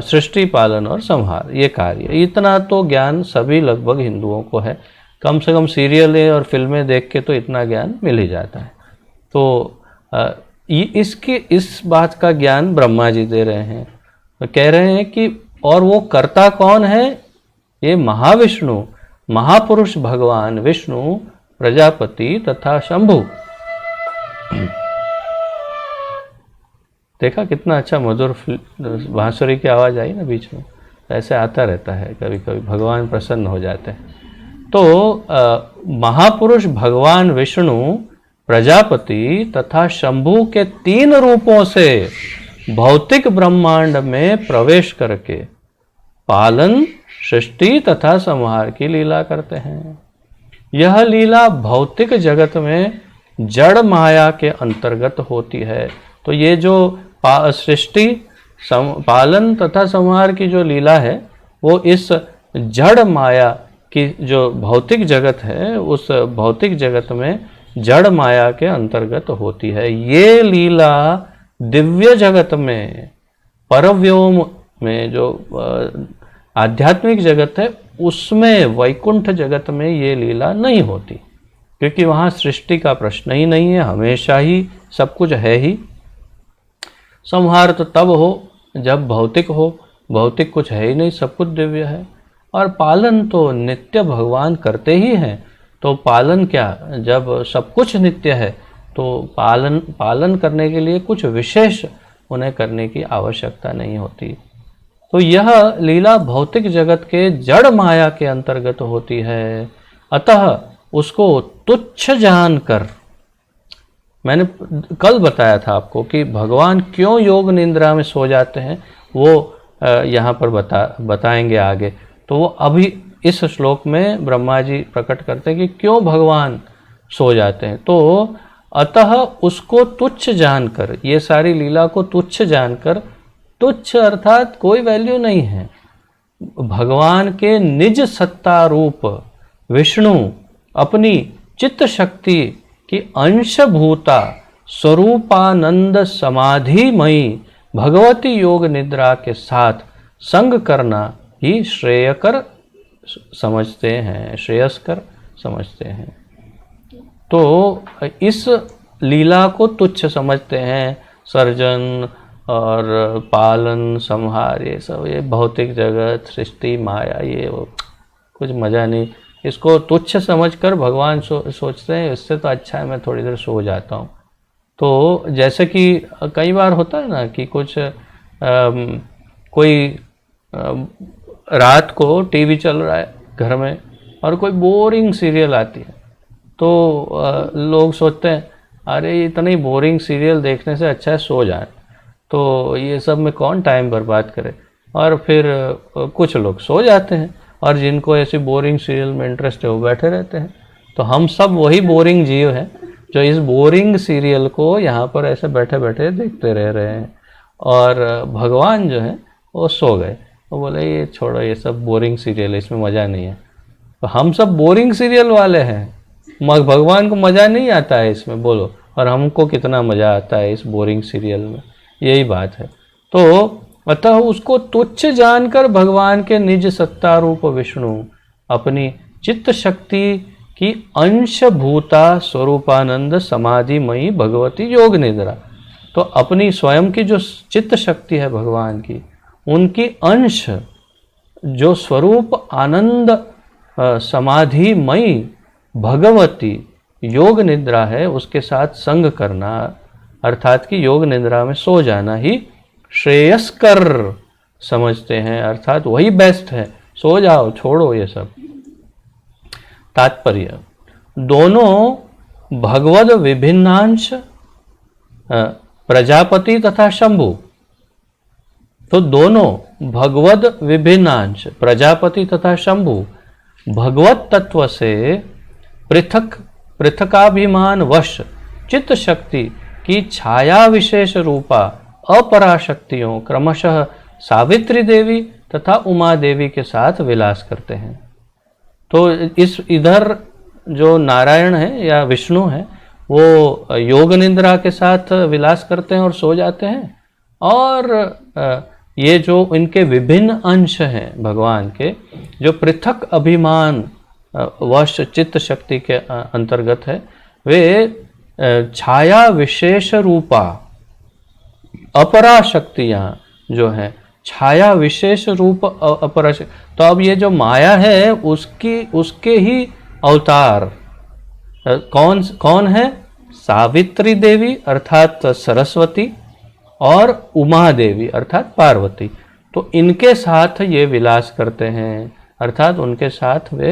Speaker 1: सृष्टि पालन और संहार, ये कार्य, इतना तो ज्ञान सभी लगभग हिंदुओं को है। कम से कम सीरियलें और फिल्में देख के तो इतना ज्ञान मिल ही जाता है। तो इस बात का ज्ञान ब्रह्मा जी दे रहे हैं। तो कह रहे हैं कि और वो कर्ता कौन है? ये महाविष्णु, महापुरुष भगवान विष्णु, प्रजापति तथा शंभु। देखा कितना अच्छा मधुर बांसुरी की आवाज़ आई ना बीच में, ऐसे आता रहता है कभी कभी, भगवान प्रसन्न हो जाते हैं। तो महापुरुष भगवान विष्णु, प्रजापति तथा शंभु के 3 रूपों से भौतिक ब्रह्मांड में प्रवेश करके पालन, सृष्टि तथा संहार की लीला करते हैं। यह लीला भौतिक जगत में जड़ माया के अंतर्गत होती है। तो ये जो सृष्टि, पालन तथा संहार की जो लीला है वो इस जड़ माया की जो भौतिक जगत है, उस भौतिक जगत में जड़ माया के अंतर्गत होती है। ये लीला दिव्य जगत में, परव्योम में, जो आध्यात्मिक जगत है उसमें, वैकुंठ जगत में ये लीला नहीं होती, क्योंकि वहाँ सृष्टि का प्रश्न ही नहीं है, हमेशा ही सब कुछ है ही। संहार तो तब हो जब भौतिक हो, भौतिक कुछ है ही नहीं, सब कुछ दिव्य है। और पालन तो नित्य भगवान करते ही हैं। तो पालन क्या, जब सब कुछ नित्य है तो पालन करने के लिए कुछ विशेष उन्हें करने की आवश्यकता नहीं होती। तो यह लीला भौतिक जगत के जड़ माया के अंतर्गत होती है। अतः उसको तुच्छ जानकर, मैंने कल बताया था आपको कि भगवान क्यों योग निद्रा में सो जाते हैं, वो यहाँ पर बताएंगे आगे। तो वो अभी इस श्लोक में ब्रह्मा जी प्रकट करते हैं कि क्यों भगवान सो जाते हैं। तो अतः उसको तुच्छ जानकर, ये सारी लीला को तुच्छ जानकर, तुच्छ अर्थात कोई वैल्यू नहीं है, भगवान के निज सत्ता रूप विष्णु अपनी चित्त शक्ति की अंशभूता स्वरूपानंद समाधिमयी भगवती योग निद्रा के साथ संग करना ही श्रेयकर समझते हैं, श्रेयस्कर समझते हैं। तो इस लीला को तुच्छ समझते हैं। सर्जन और पालन, संहार, ये सब, ये भौतिक जगत, सृष्टि, माया, ये वो कुछ मज़ा नहीं, इसको तुच्छ समझकर भगवान सोचते हैं इससे तो अच्छा है मैं थोड़ी देर सो जाता हूँ। तो जैसे कि कई बार होता है ना कि कुछ कोई रात को टीवी चल रहा है घर में और कोई बोरिंग सीरियल आती है, तो लोग सोचते हैं अरे इतनी बोरिंग सीरियल देखने से अच्छा है सो जाए, तो ये सब में कौन टाइम बर्बाद करे। और फिर कुछ लोग सो जाते हैं और जिनको ऐसी बोरिंग सीरियल में इंटरेस्ट है वो बैठे रहते हैं। तो हम सब वही बोरिंग जीव हैं जो इस बोरिंग सीरियल को यहाँ पर ऐसे बैठे बैठे देखते रह रहे हैं। और भगवान जो है वो सो गए, वो बोले ये छोड़ो, ये सब बोरिंग सीरियल है, इसमें मज़ा नहीं है। तो हम सब बोरिंग सीरियल वाले हैं, भगवान को मज़ा नहीं आता है इसमें, बोलो, और हमको कितना मज़ा आता है इस बोरिंग सीरियल में, यही बात है। तो अतः उसको तुच्छ जानकर भगवान के निज सत्ता रूप विष्णु अपनी चित्त शक्ति की अंशभूता स्वरूपानंद समाधिमयी भगवती योग निद्रा, तो अपनी स्वयं की जो चित्त शक्ति है भगवान की, उनकी अंश जो स्वरूप आनंद समाधिमयी भगवती योग निद्रा है, उसके साथ संग करना, अर्थात कि योग निद्रा में सो जाना ही श्रेयस्कर समझते हैं, अर्थात वही बेस्ट है, सो जाओ, छोड़ो ये सब। तात्पर्य, दोनों भगवद विभिन्नांश प्रजापति तथा शंभु, तो दोनों भगवद विभिन्नांश प्रजापति तथा शंभु भगवत तत्व से पृथकाभिमान वश चित्त शक्ति की छाया विशेष रूपा अपराशक्तियों क्रमशः सावित्री देवी तथा उमा देवी के साथ विलास करते हैं। तो इधर जो नारायण है या विष्णु है वो योग निद्रा के साथ विलास करते हैं और सो जाते हैं, और ये जो इनके विभिन्न अंश हैं भगवान के, जो पृथक अभिमान वश चित्त शक्ति के अंतर्गत है, वे छाया विशेष रूपा अपरा शक्तियाँ जो हैं, छाया विशेष रूप अपरा शक्ति। तो अब ये जो माया है उसके ही अवतार कौन कौन है? सावित्री देवी अर्थात सरस्वती, और उमा देवी अर्थात पार्वती। तो इनके साथ ये विलास करते हैं, अर्थात उनके साथ वे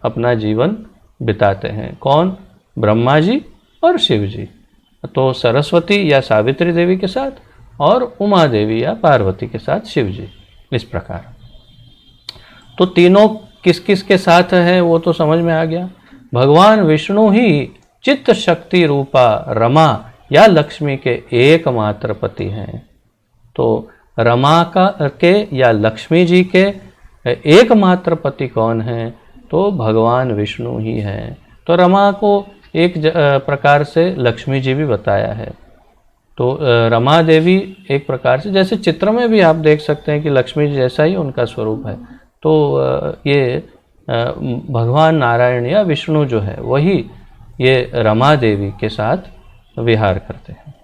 Speaker 1: अपना जीवन बिताते हैं। कौन? ब्रह्मा जी और शिव जी। तो सरस्वती या सावित्री देवी के साथ, और उमा देवी या पार्वती के साथ शिव जी, इस प्रकार। तो तीनों किस किस के साथ हैं वो तो समझ में आ गया। भगवान विष्णु ही चित्त शक्ति रूपा रमा या लक्ष्मी के एकमात्र पति हैं। तो रमा के या लक्ष्मी जी के एकमात्र पति कौन हैं? तो भगवान विष्णु ही हैं। तो रमा को एक प्रकार से लक्ष्मी जी भी बताया है। तो रमा देवी एक प्रकार से, जैसे चित्र में भी आप देख सकते हैं कि लक्ष्मी जी जैसा ही उनका स्वरूप है। तो ये भगवान नारायण या विष्णु जो है वही ये रमा देवी के साथ विहार करते हैं।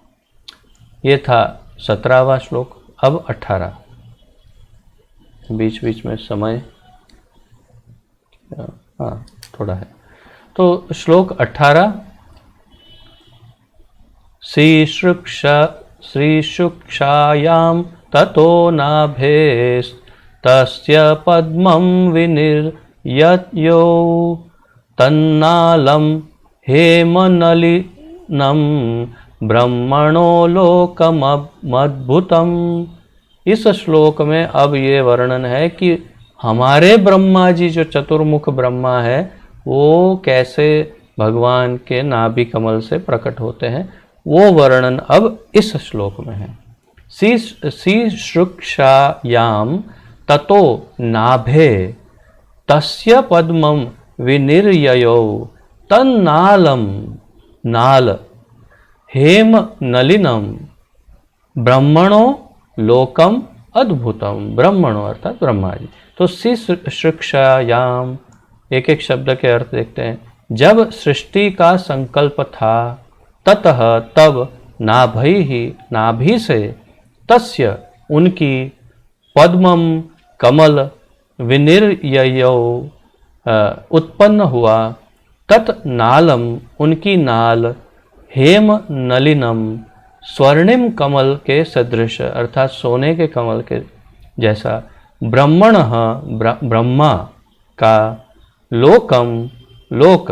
Speaker 1: ये था 17वां श्लोक। अब 18, बीच बीच में समय हाँ थोड़ा है। तो श्लोक 18, श्रीशुक्षायां ततो नाभेस्तस्य पद्मं विनिर्यत्यो तन्नालं हेमनलिनं ब्रह्मणो लोकमद्भुतम्। इस श्लोक में अब ये वर्णन है कि हमारे ब्रह्मा जी जो चतुर्मुख ब्रह्मा है वो कैसे भगवान के नाभि कमल से प्रकट होते हैं, वो वर्णन अब इस श्लोक में है। श्रीशुक्षायां ततो नाभे तस्य पद्मं विनिर्ययो तन्नालं नाल हेम नलिनम ब्रह्मणो लोकम अद्भुतम। ब्रह्मणो अर्थात ब्रह्मा जी। तो श्रीशुक्षायाम, एक एक शब्द के अर्थ देखते हैं। जब सृष्टि का संकल्प था, ततः तब नाभि से, तस्य उनकी, पद्मम कमल, विनिर्ययो उत्पन्न हुआ, तत् नालम उनकी नाल, हेम नलिनम स्वर्णिम कमल के सदृश अर्थात सोने के कमल के जैसा, ब्रह्मण ब्रह्मा का, लोकम लोक,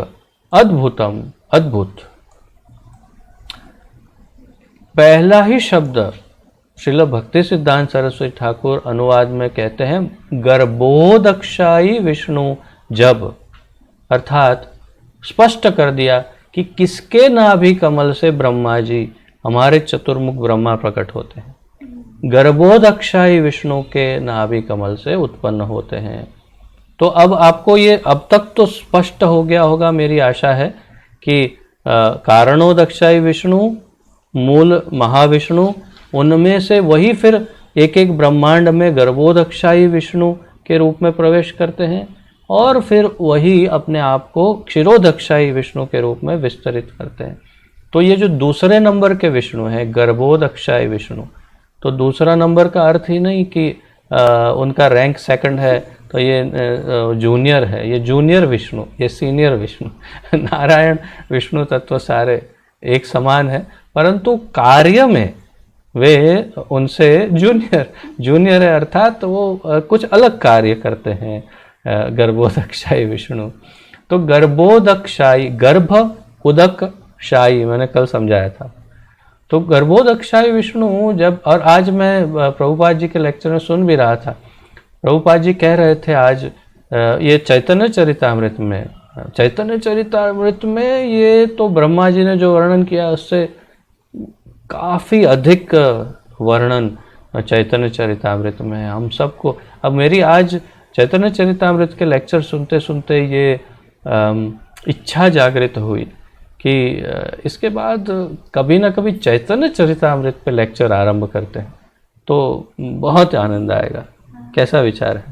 Speaker 1: अद्भुतम अद्भुत। पहला ही शब्द श्रील भक्ति सिद्धांत सरस्वती ठाकुर अनुवाद में कहते हैं गर्भोदक्षाई विष्णु जब, अर्थात स्पष्ट कर दिया कि किसके नाभि कमल से ब्रह्मा जी हमारे चतुर्मुख ब्रह्मा प्रकट होते हैं। गर्भोदक्षाई विष्णु के नाभि कमल से उत्पन्न होते हैं। तो अब आपको ये अब तक तो स्पष्ट हो गया होगा, मेरी आशा है कि कारणोदक्षाई विष्णु, मूल महाविष्णु, उनमें से वही फिर एक एक ब्रह्मांड में गर्भोदक्षाई विष्णु के रूप में प्रवेश करते हैं, और फिर वही अपने आप को क्षीरोदक्षाई विष्णु के रूप में विस्तरित करते हैं। तो ये जो दूसरे नंबर के विष्णु हैं गर्भोदक्षाई विष्णु, तो दूसरा नंबर का अर्थ ही नहीं कि उनका रैंक सेकंड है तो ये जूनियर है, ये जूनियर विष्णु, ये सीनियर विष्णु। नारायण विष्णु तत्व सारे एक समान है, परंतु कार्य में वे उनसे जूनियर है, अर्थात वो कुछ अलग कार्य करते हैं गर्भोदक्षाई विष्णु। तो गर्भोदक्षाई, गर्भ उदक शाही मैंने कल समझाया था। तो गर्भोदक्षाई विष्णु जब, और आज मैं प्रभुपाद जी के लेक्चर में सुन भी रहा था, प्रभुपाद जी कह रहे थे आज ये चैतन्य चरितामृत में ये तो ब्रह्मा जी ने जो वर्णन किया उससे काफ़ी अधिक वर्णन चैतन्य चरितामृत में है। हम सबको अब मेरी आज चैतन्य चरितामृत के लेक्चर सुनते सुनते ये इच्छा जागृत हुई कि इसके बाद कभी ना कभी चैतन्य चरितामृत पे लेक्चर आरंभ करते हैं तो बहुत आनंद आएगा। कैसा विचार है?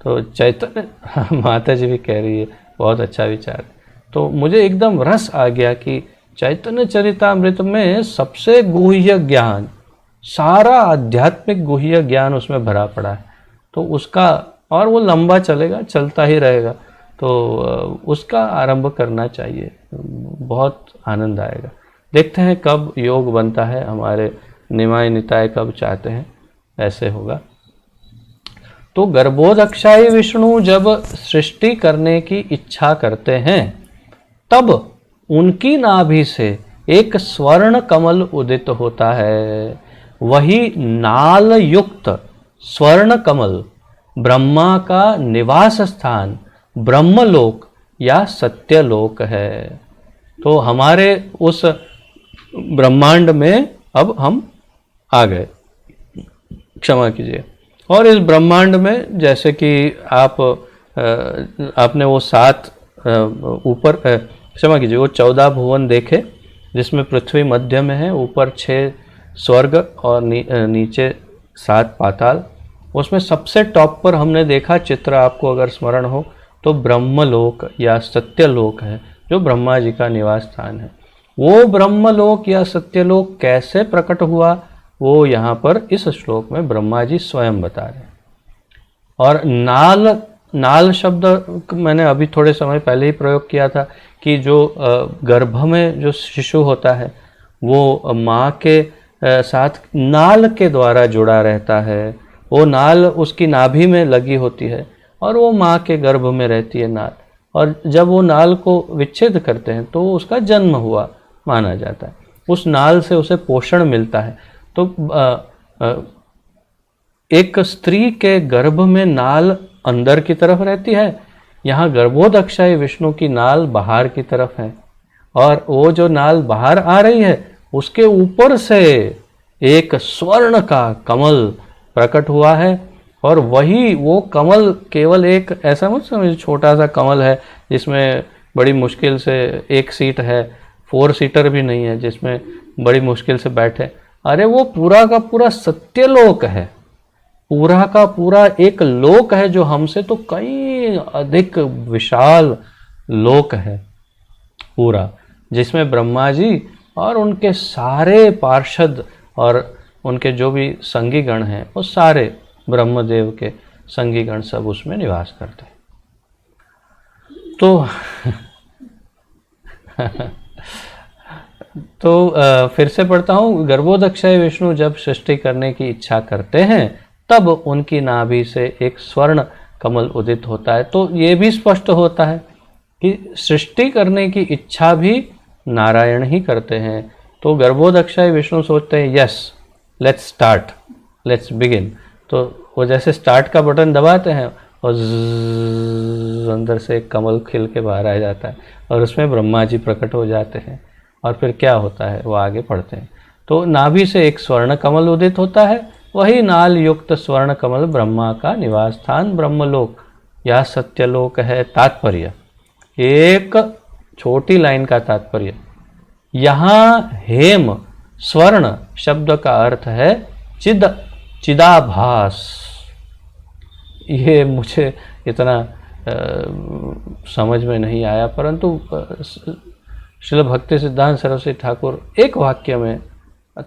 Speaker 1: तो चैतन्य माता जी भी कह रही है बहुत अच्छा विचार है। तो मुझे एकदम रस आ गया कि चैतन्य चरितामृत में सबसे गुह्य ज्ञान, सारा आध्यात्मिक गुह्य ज्ञान उसमें भरा पड़ा है। तो उसका, और वो लंबा चलेगा, चलता ही रहेगा, तो उसका आरंभ करना चाहिए। बहुत आनंद आएगा। देखते हैं कब योग बनता है, हमारे निमाय निताय कब चाहते हैं ऐसे होगा। तो गर्भोदक्षाई विष्णु जब सृष्टि करने की इच्छा करते हैं तब उनकी नाभि से एक स्वर्ण कमल उदित होता है। वही नाल युक्त स्वर्ण कमल ब्रह्मा का निवास स्थान ब्रह्मलोक या सत्यलोक है। तो हमारे उस ब्रह्मांड में अब हम आ गए, क्षमा कीजिए। और इस ब्रह्मांड में जैसे कि आपने वो 7 ऊपर, क्षमा कीजिए, वो 14 भुवन देखे जिसमें पृथ्वी मध्य में है, ऊपर 6 स्वर्ग और नीचे 7 पाताल। उसमें सबसे टॉप पर हमने देखा चित्र, आपको अगर स्मरण हो तो ब्रह्मलोक या सत्यलोक है, जो ब्रह्मा जी का निवास स्थान है। वो ब्रह्मलोक या सत्यलोक कैसे प्रकट हुआ, वो यहाँ पर इस श्लोक में ब्रह्मा जी स्वयं बता रहे हैं। और नाल शब्द मैंने अभी थोड़े समय पहले ही प्रयोग किया था कि जो गर्भ में जो शिशु होता है वो माँ के साथ नाल के द्वारा जुड़ा रहता है। वो नाल उसकी नाभि में लगी होती है और वो माँ के गर्भ में रहती है नाल, और जब वो नाल को विच्छेद करते हैं तो उसका जन्म हुआ माना जाता है। उस नाल से उसे पोषण मिलता है। तो एक स्त्री के गर्भ में नाल अंदर की तरफ रहती है, यहाँ गर्भोदक्षाई विष्णु की नाल बाहर की तरफ है, और वो जो नाल बाहर आ रही है उसके ऊपर से एक स्वर्ण का कमल प्रकट हुआ है। और वही वो कमल केवल एक, ऐसा मत समझिए छोटा सा कमल है जिसमें बड़ी मुश्किल से एक सीट है, 4 सीटर भी नहीं है जिसमें बड़ी मुश्किल से बैठे। अरे वो पूरा का पूरा सत्यलोक है, पूरा का पूरा एक लोक है जो हमसे तो कई अधिक विशाल लोक है पूरा, जिसमें ब्रह्मा जी और उनके सारे पार्षद और उनके जो भी संगीगण हैं वो सारे ब्रह्मदेव के संगीगण सब उसमें निवास करते हैं। तो फिर से पढ़ता हूँ। गर्भोदक्षाई विष्णु जब सृष्टि करने की इच्छा करते हैं तब उनकी नाभि से एक स्वर्ण कमल उदित होता है। तो ये भी स्पष्ट होता है कि सृष्टि करने की इच्छा भी नारायण ही करते हैं। तो गर्भोदक्षाई विष्णु सोचते हैं yes let's start, let's begin. तो वो जैसे स्टार्ट का बटन दबाते हैं और अंदर से एक कमल खिल के बाहर आ जाता है और उसमें ब्रह्मा जी प्रकट हो जाते हैं। और फिर क्या होता है वो आगे पढ़ते हैं। तो नाभि से एक स्वर्ण कमल उदित होता है। वही नाल युक्त स्वर्ण कमल ब्रह्मा का निवास स्थान ब्रह्मलोक या सत्यलोक है। तात्पर्य, एक छोटी लाइन का तात्पर्य, यहाँ हेम स्वर्ण शब्द का अर्थ है चिदाभास। ये मुझे इतना समझ में नहीं आया, परंतु श्रील भक्ति सिद्धांत सरस्वती ठाकुर एक वाक्य में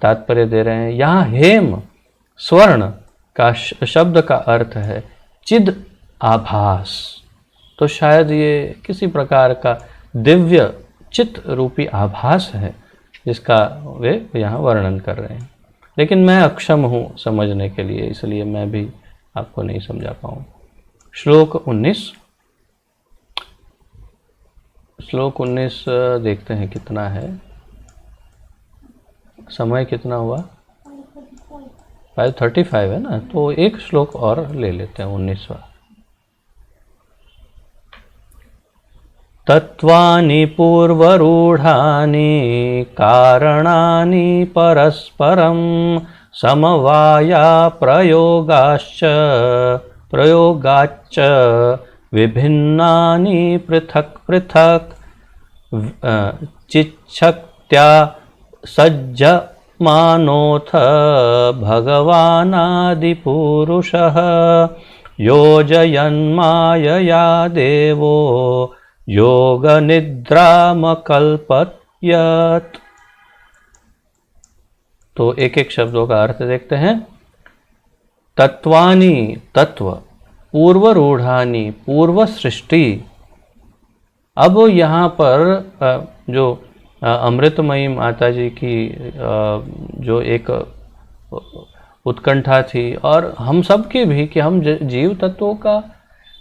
Speaker 1: तात्पर्य दे रहे हैं। यहाँ हेम स्वर्ण का शब्द का अर्थ है चिद आभास। तो शायद ये किसी प्रकार का दिव्य चित रूपी आभास है जिसका वे यहाँ वर्णन कर रहे हैं। लेकिन मैं अक्षम हूँ समझने के लिए, इसलिए मैं भी आपको नहीं समझा पाऊँ। श्लोक 19 देखते हैं कितना है, समय कितना हुआ, 5:35 है ना, तो एक श्लोक और ले लेते हैं 19वां। तत्वानि पूर्वरूढ़ानि कारणानि परस्परं समवाया प्रयोगाच्च विभिन्नानि पृथक् पृथक् चिच्छक्त्या सज्जमानोऽथ भगवानादिपुरुषः योजयन्मायया देवो योगनिद्रामकल्पयत्। तो एक एक शब्दों का अर्थ देखते हैं। तत्वानि तत्व, पूर्वरूढ़ानि पूर्व सृष्टि। अब यहाँ पर जो अमृतमयी माता जी की जो एक उत्कंठा थी और हम सब की भी कि हम जीव तत्वों का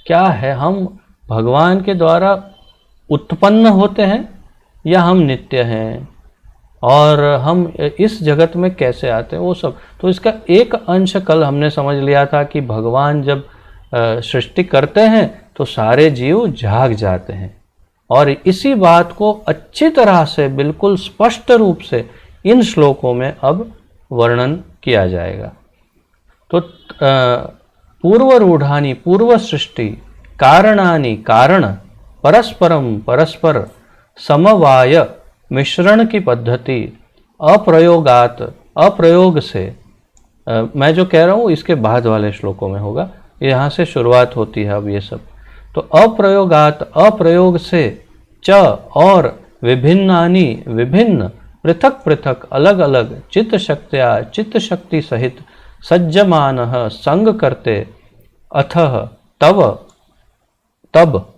Speaker 1: क्या है, हम भगवान के द्वारा उत्पन्न होते हैं या हम नित्य हैं और हम इस जगत में कैसे आते हैं, वो सब। तो इसका एक अंश कल हमने समझ लिया था कि भगवान जब सृष्टि करते हैं तो सारे जीव जाग जाते हैं और इसी बात को अच्छी तरह से बिल्कुल स्पष्ट रूप से इन श्लोकों में अब वर्णन किया जाएगा। तो पूर्वरूढ़ानि पूर्व सृष्टि, कारणानि कारण, परस्परम परस्पर, समवाय मिश्रण की पद्धति, अप्रयोगात अप्रयोग से। मैं जो कह रहा हूँ इसके बाद वाले श्लोकों में होगा, यहाँ से शुरुआत होती है अब ये सब। तो अप्रयोगात अप्रयोग से, च और, विभिन्नानि विभिन्न, पृथक पृथक अलग अलग, चित्त शक्त्या चित्त शक्ति सहित, सज्जमानः संग करते, अथः तव तब,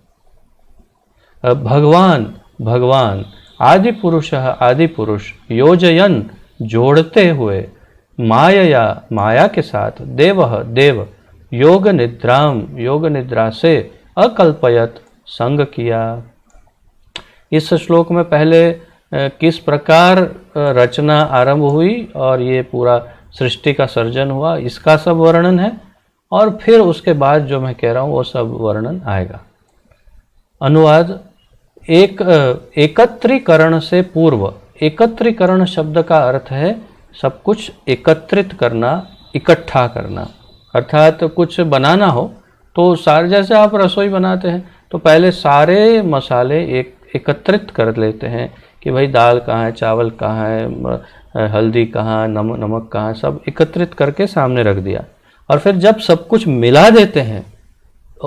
Speaker 1: भगवान भगवान, आदि पुरुष आदि पुरुष, योजयन जोड़ते हुए, मायया माया के साथ, देवः देव, योग निद्राम योग निद्रा से, अकल्पयत संग किया। इस श्लोक में पहले किस प्रकार रचना आरंभ हुई और ये पूरा सृष्टि का सर्जन हुआ इसका सब वर्णन है और फिर उसके बाद जो मैं कह रहा हूँ वो सब वर्णन आएगा। अनुवाद। एकत्रीकरण से पूर्व। एकत्रीकरण शब्द का अर्थ है सब कुछ एकत्रित करना, इकट्ठा करना। अर्थात कुछ बनाना हो तो सारे, जैसे आप रसोई बनाते हैं तो पहले सारे मसाले एकत्रित कर लेते हैं कि भाई दाल कहाँ है, चावल कहाँ है, हल्दी कहाँ, नमक कहाँ, सब एकत्रित करके सामने रख दिया। और फिर जब सब कुछ मिला देते हैं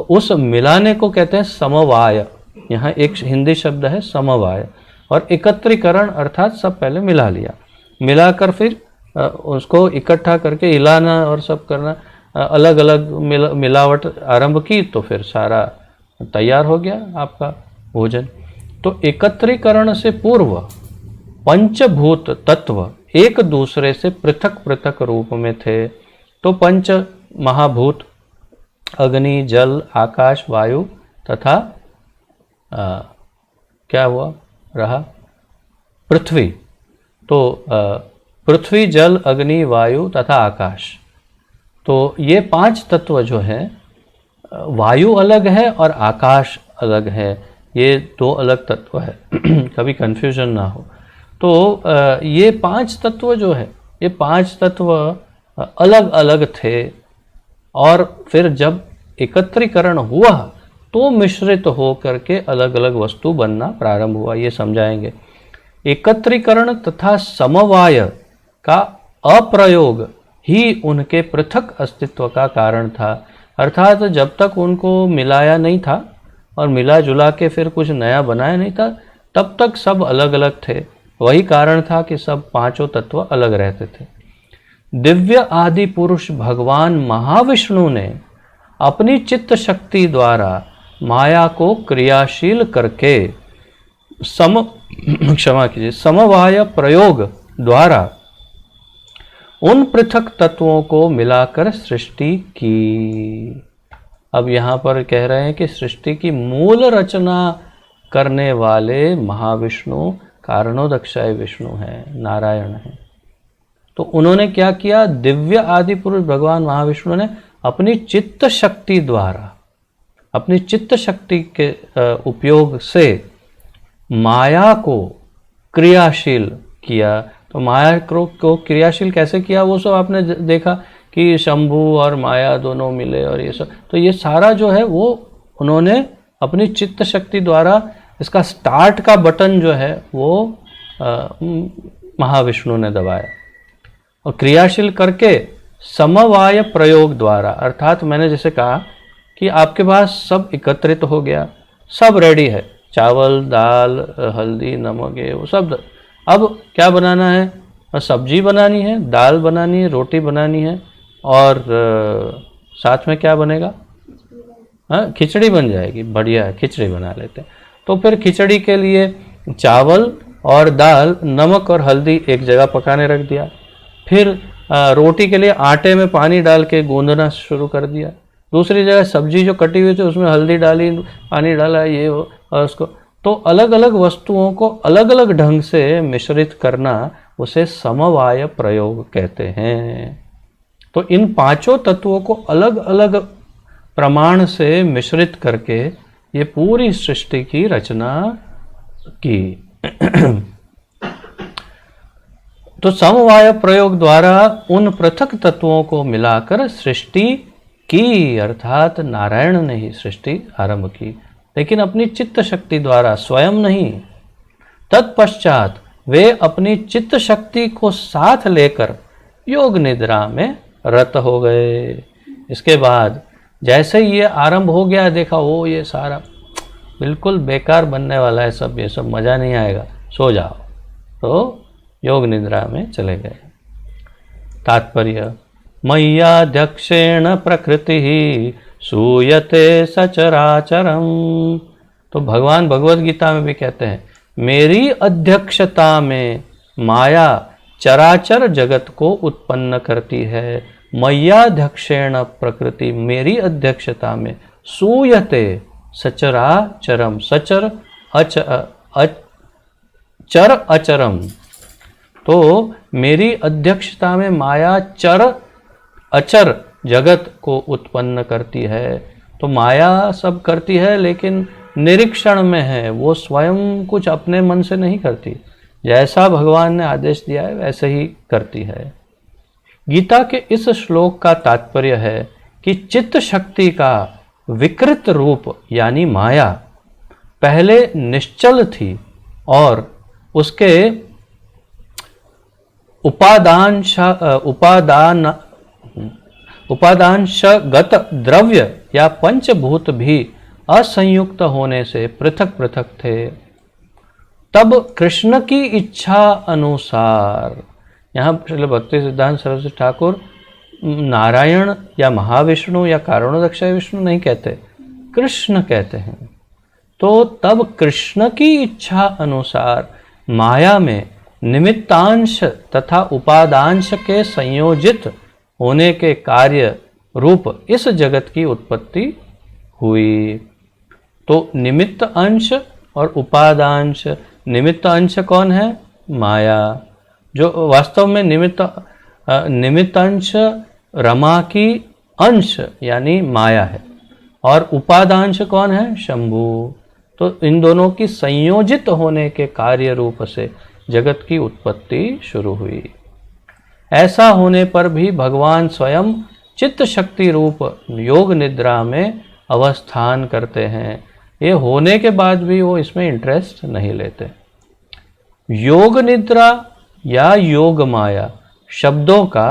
Speaker 1: उस मिलाने को कहते हैं समवाय। यहाँ एक हिंदी शब्द है समवाय। और एकत्रीकरण अर्थात सब पहले मिला लिया, मिलाकर फिर उसको इकट्ठा करके हिलाना और सब करना, अलग अलग मिलावट आरंभ की तो फिर सारा तैयार हो गया आपका भोजन। तो एकत्रीकरण से पूर्व पंचभूत तत्व एक दूसरे से पृथक पृथक रूप में थे। तो पंच महाभूत अग्नि, जल, आकाश, वायु तथा क्या हुआ रहा, पृथ्वी। तो पृथ्वी, जल, अग्नि, वायु तथा आकाश। तो ये पांच तत्व जो है, वायु अलग है और आकाश अलग है, ये दो अलग तत्व है कभी कन्फ्यूजन ना हो। तो ये पांच तत्व जो है, ये पांच तत्व अलग अलग थे और फिर जब एकत्रीकरण हुआ तो मिश्रित हो करके अलग अलग वस्तु बनना प्रारंभ हुआ, ये समझाएंगे। एकत्रीकरण तथा समवाय का अप्रयोग ही उनके पृथक अस्तित्व का कारण था। अर्थात जब तक उनको मिलाया नहीं था और मिला जुला के फिर कुछ नया बनाया नहीं था, तब तक सब अलग अलग थे। वही कारण था कि सब पांचों तत्व अलग रहते थे। दिव्य आदि पुरुष भगवान महाविष्णु ने अपनी चित्त शक्ति द्वारा माया को क्रियाशील करके समवाय प्रयोग द्वारा उन पृथक तत्वों को मिलाकर सृष्टि की। अब यहाँ पर कह रहे हैं कि सृष्टि की मूल रचना करने वाले महाविष्णु कारणोदक्षाय विष्णु हैं, नारायण हैं। तो उन्होंने क्या किया, दिव्य आदि पुरुष भगवान महाविष्णु ने अपनी चित्त शक्ति द्वारा, अपनी चित्त शक्ति के उपयोग से माया को क्रियाशील किया। तो माया को क्रियाशील कैसे किया वो सब आपने देखा कि शंभु और माया दोनों मिले और ये सब। तो ये सारा जो है वो उन्होंने अपनी चित्त शक्ति द्वारा इसका स्टार्ट का बटन जो है वो महाविष्णु ने दबाया और क्रियाशील करके समवाय प्रयोग द्वारा, अर्थात मैंने जैसे कहा कि आपके पास सब एकत्रित हो गया, सब रेडी है, चावल, दाल, हल्दी, नमक, ये वो सब। अब क्या बनाना है? सब्जी बनानी है, दाल बनानी है, रोटी बनानी है और साथ में क्या बनेगा? हाँ, खिचड़ी बन जाएगी। बढ़िया है, खिचड़ी बना लेते हैं। तो फिर खिचड़ी के लिए चावल और दाल, नमक और हल्दी एक जगह पकाने रख दिया। फिर रोटी के लिए आटे में पानी डाल के गूंदना शुरू कर दिया। दूसरी जगह सब्जी जो कटी हुई थी उसमें हल्दी डाली, पानी डाला, ये वो, और उसको तो अलग अलग वस्तुओं को अलग अलग ढंग से मिश्रित करना, उसे समवाय प्रयोग कहते हैं। तो इन पांचों तत्वों को अलग अलग प्रमाण से मिश्रित करके ये पूरी सृष्टि की रचना की। तो समवाय प्रयोग द्वारा उन पृथक तत्वों को मिलाकर सृष्टि की, अर्थात नारायण ने ही सृष्टि आरंभ की, लेकिन अपनी चित्त शक्ति द्वारा, स्वयं नहीं। तत्पश्चात वे अपनी चित्त शक्ति को साथ लेकर योग निद्रा में रत हो गए। इसके बाद जैसे ही ये आरंभ हो गया, देखा वो ये सारा बिल्कुल बेकार बनने वाला है, सब ये सब मज़ा नहीं आएगा, सो जाओ, तो योग निद्रा में चले गए। तात्पर्य: मय्याध्यक्षेण प्रकृति सूयते सचराचरम। तो भगवान भगवद गीता में भी कहते हैं, मेरी अध्यक्षता में माया चराचर जगत को उत्पन्न करती है। मय्याध्यक्षेण प्रकृति, मेरी अध्यक्षता में, सूयते सचराचरम, सचर चर अचरम। तो मेरी अध्यक्षता में माया चर अचर जगत को उत्पन्न करती है। तो माया सब करती है लेकिन निरीक्षण में है, वो स्वयं कुछ अपने मन से नहीं करती, जैसा भगवान ने आदेश दिया है वैसे ही करती है। गीता के इस श्लोक का तात्पर्य है कि चित्त शक्ति का विकृत रूप यानी माया पहले निश्चल थी और उसके उपादांशगत द्रव्य या पंचभूत भी असंयुक्त होने से पृथक पृथक थे। तब कृष्ण की इच्छा अनुसार, यहाँ श्रील भक्ति सिद्धांत सरस्वती ठाकुर नारायण या महाविष्णु या कारणोदक्ष विष्णु नहीं कहते, कृष्ण कहते हैं। तो तब कृष्ण की इच्छा अनुसार माया में निमित्तांश तथा उपादांश के संयोजित होने के कार्य रूप इस जगत की उत्पत्ति हुई। तो निमित्त अंश और उपादांश, निमित्त अंश कौन है? माया, जो वास्तव में निमित्त अंश रमा की अंश यानी माया है, और उपादांश कौन है? शंभु। तो इन दोनों की संयोजित होने के कार्य रूप से जगत की उत्पत्ति शुरू हुई। ऐसा होने पर भी भगवान स्वयं चित्त शक्ति रूप योग निद्रा में अवस्थान करते हैं। ये होने के बाद भी वो इसमें इंटरेस्ट नहीं लेते। योग निद्रा या योग माया शब्दों का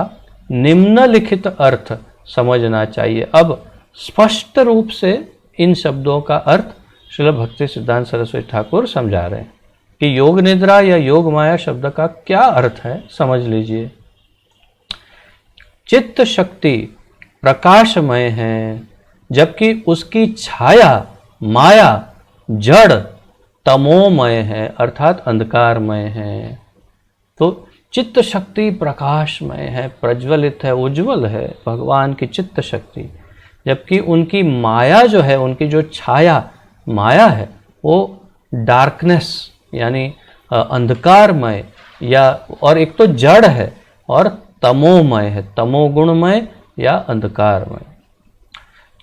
Speaker 1: निम्नलिखित अर्थ समझना चाहिए। अब स्पष्ट रूप से इन शब्दों का अर्थ श्रील भक्ति सिद्धांत सरस्वती ठाकुर समझा रहे हैं कि योग निद्रा या योग माया शब्द का क्या अर्थ है, समझ लीजिए। चित्त शक्ति प्रकाशमय है, जबकि उसकी छाया माया जड़ तमोमय है, अर्थात अंधकारमय है। तो चित्त शक्ति प्रकाशमय है, प्रज्वलित है, उज्जवल है भगवान की चित्त शक्ति, जबकि उनकी माया जो है, उनकी जो छाया माया है, वो डार्कनेस यानी अंधकारमय, या और एक तो जड़ है और तमोमय है, तमोगुणमय या अंधकारमय।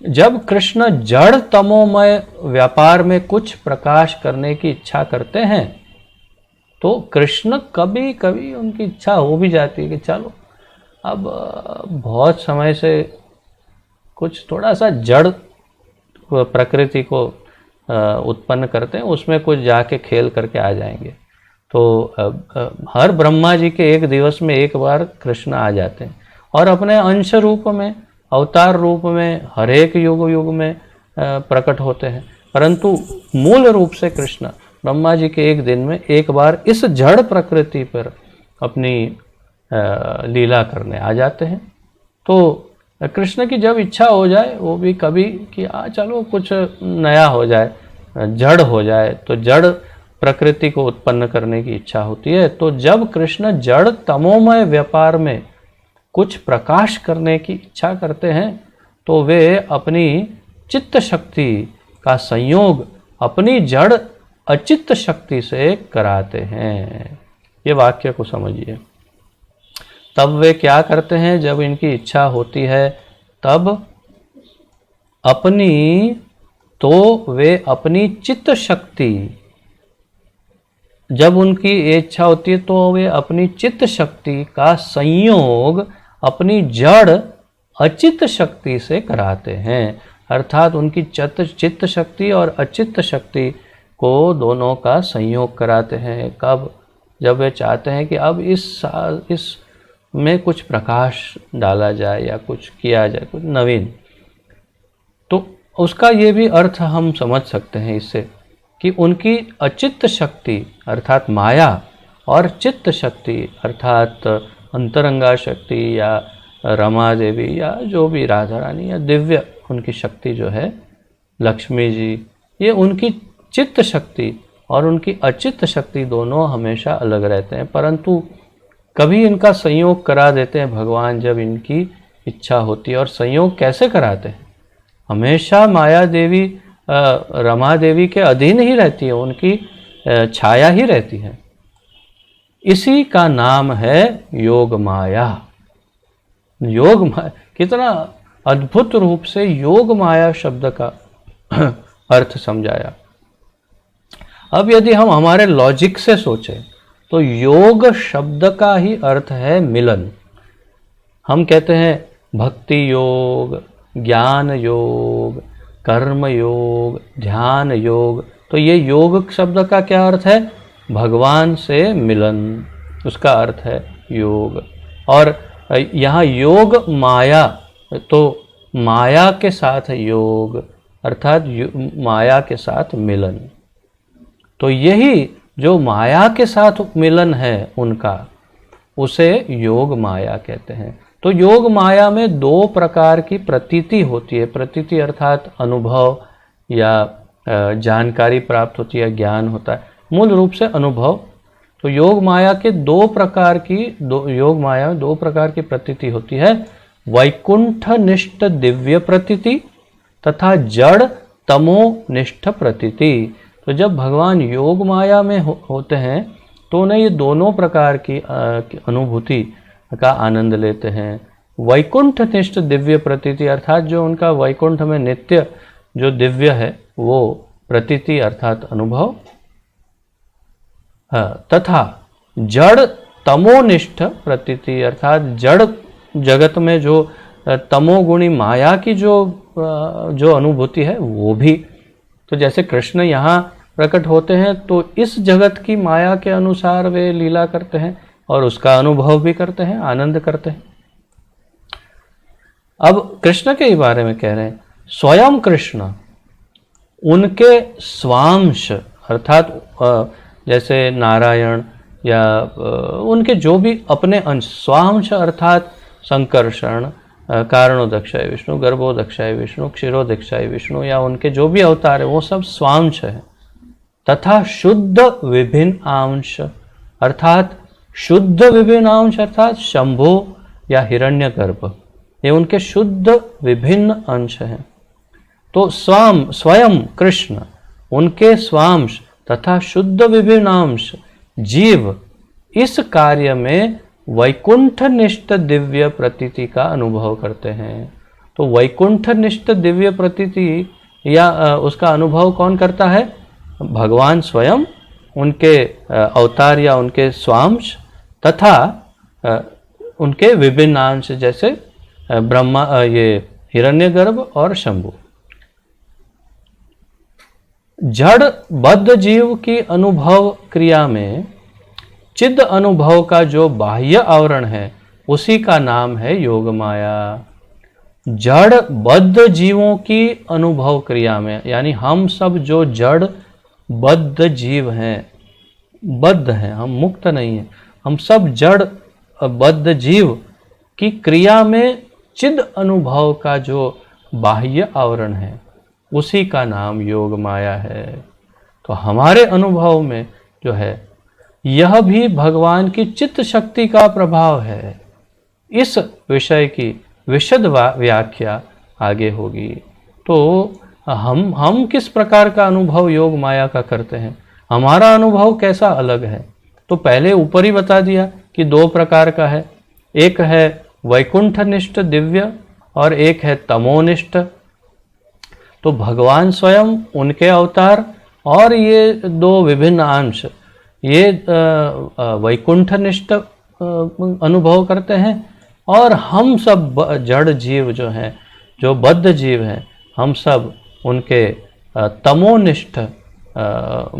Speaker 1: जब कृष्ण जड़ तमोमय व्यापार में कुछ प्रकाश करने की इच्छा करते हैं, तो कृष्ण कभी कभी उनकी इच्छा हो भी जाती है कि चलो अब बहुत समय से कुछ थोड़ा सा जड़ प्रकृति को उत्पन्न करते हैं, उसमें कुछ जाके खेल करके आ जाएंगे। तो हर ब्रह्मा जी के एक दिवस में एक बार कृष्ण आ जाते हैं और अपने अंश रूप में, अवतार रूप में हर एक युग युग में प्रकट होते हैं। परंतु मूल रूप से कृष्ण ब्रह्मा जी के एक दिन में एक बार इस जड़ प्रकृति पर अपनी लीला करने आ जाते हैं। तो कृष्ण की जब इच्छा हो जाए, वो भी कभी कि चलो कुछ नया हो जाए, जड़ हो जाए, तो जड़ प्रकृति को उत्पन्न करने की इच्छा होती है। तो जब कृष्ण जड़ तमोमय व्यापार में कुछ प्रकाश करने की इच्छा करते हैं, तो वे अपनी चित्त शक्ति का संयोग अपनी जड़ अचित्त शक्ति से कराते हैं। ये वाक्य को समझिए। तब वे क्या करते हैं, जब इनकी इच्छा होती है तब वे अपनी चित्त शक्ति, जब उनकी इच्छा होती है तो वे अपनी चित्त शक्ति का संयोग अपनी जड़ अचित्त शक्ति से कराते हैं। अर्थात उनकी चित्त शक्ति और अचित्त शक्ति को दोनों का संयोग कराते हैं। कब? जब वे चाहते हैं कि अब इस में कुछ प्रकाश डाला जाए या कुछ किया जाए, कुछ नवीन। तो उसका ये भी अर्थ हम समझ सकते हैं इससे कि उनकी अचित्त शक्ति अर्थात माया और चित्त शक्ति अर्थात अंतरंगा शक्ति या रमा देवी या जो भी राधा रानी या दिव्य उनकी शक्ति जो है लक्ष्मी जी, ये उनकी चित्त शक्ति और उनकी अचित्त शक्ति दोनों हमेशा अलग रहते हैं। परंतु कभी इनका संयोग करा देते हैं भगवान जब इनकी इच्छा होती है। और संयोग कैसे कराते हैं? हमेशा माया देवी रमा देवी के अधीन ही रहती है, उनकी छाया ही रहती है। इसी का नाम है योग माया। योग माया, कितना अद्भुत रूप से योग माया शब्द का अर्थ समझाया। अब यदि हम हमारे लॉजिक से सोचें तो योग शब्द का ही अर्थ है मिलन। हम कहते हैं भक्ति योग, ज्ञान योग, कर्म योग, ध्यान योग। तो ये योग शब्द का क्या अर्थ है? भगवान से मिलन, उसका अर्थ है योग। और यहाँ योग माया, तो माया के साथ योग अर्थात माया के साथ मिलन। तो यही जो माया के साथ मिलन है उनका, उसे योग माया कहते हैं। तो योग माया में दो प्रकार की प्रतीति होती है। प्रतीति अर्थात अनुभव या जानकारी प्राप्त होती है, ज्ञान होता है, मूल रूप से अनुभव। तो योग माया के दो प्रकार की प्रतीति होती है, वैकुंठ निष्ठ दिव्य प्रतीति तथा जड़ तमो निष्ठ प्रतीति। तो जब भगवान योग माया में होते हैं तो उन्हें ये दोनों प्रकार की अनुभूति का आनंद लेते हैं। वैकुंठ निष्ठ दिव्य प्रतीति अर्थात जो उनका वैकुंठ में नित्य जो दिव्य है वो प्रतीति अर्थात अनुभव, तथा जड़ तमोनिष्ठ प्रतीति अर्थात जड़ जगत में जो तमोगुणी माया की जो अनुभूति है वो भी। तो जैसे कृष्ण यहाँ प्रकट होते हैं तो इस जगत की माया के अनुसार वे लीला करते हैं और उसका अनुभव भी करते हैं, आनंद करते हैं। अब कृष्ण के ही बारे में कह रहे हैं, स्वयं कृष्ण उनके स्वांश अर्थात जैसे नारायण या उनके जो भी अपने अंश, स्वांश अर्थात संकर्षण, कारणोदक्षाय विष्णु, गर्भोदक्षाय विष्णु, क्षीरोदक्षाय विष्णु या उनके जो भी अवतार है वो सब स्वांश है। तथा शुद्ध विभिन्न अंश अर्थात शुद्ध विभिन्न अंश अर्थात शंभु या हिरण्यगर्भ, ये उनके शुद्ध विभिन्न अंश हैं। तो स्वयं कृष्ण उनके स्वांश तथा शुद्ध विभिन्न अंश जीव इस कार्य में वैकुंठ निष्ठ दिव्य प्रतीति का अनुभव करते हैं। तो वैकुंठ निष्ठ दिव्य प्रतीति या उसका अनुभव कौन करता है? भगवान स्वयं, उनके अवतार या उनके स्वांश तथा उनके विभिन्न अंश जैसे ब्रह्मा, ये हिरण्यगर्भ और शंभु। जड़ बद्ध जीव की अनुभव क्रिया में चिद अनुभव का जो बाह्य आवरण है उसी का नाम है योग माया। जड़ बद्ध जीवों की अनुभव क्रिया में, यानी हम सब जो जड़ बद्ध जीव हैं, बद्ध हैं, हम मुक्त नहीं हैं, हम सब जड़ बद्ध जीव की क्रिया में चिद अनुभव का जो बाह्य आवरण है उसी का नाम योग माया है। तो हमारे अनुभव में जो है यह भी भगवान की चित्त शक्ति का प्रभाव है। इस विषय की विशद व्याख्या आगे होगी। तो हम किस प्रकार का अनुभव योग माया का करते हैं, हमारा अनुभव कैसा अलग है। तो पहले ऊपर ही बता दिया कि दो प्रकार का है, एक है वैकुंठनिष्ठ दिव्य और एक है तमोनिष्ठ। तो भगवान स्वयं, उनके अवतार और ये दो विभिन्न अंश, ये वैकुंठनिष्ठ अनुभव करते हैं और हम सब जड़ जीव जो हैं, जो बद्ध जीव हैं, हम सब उनके तमोनिष्ठ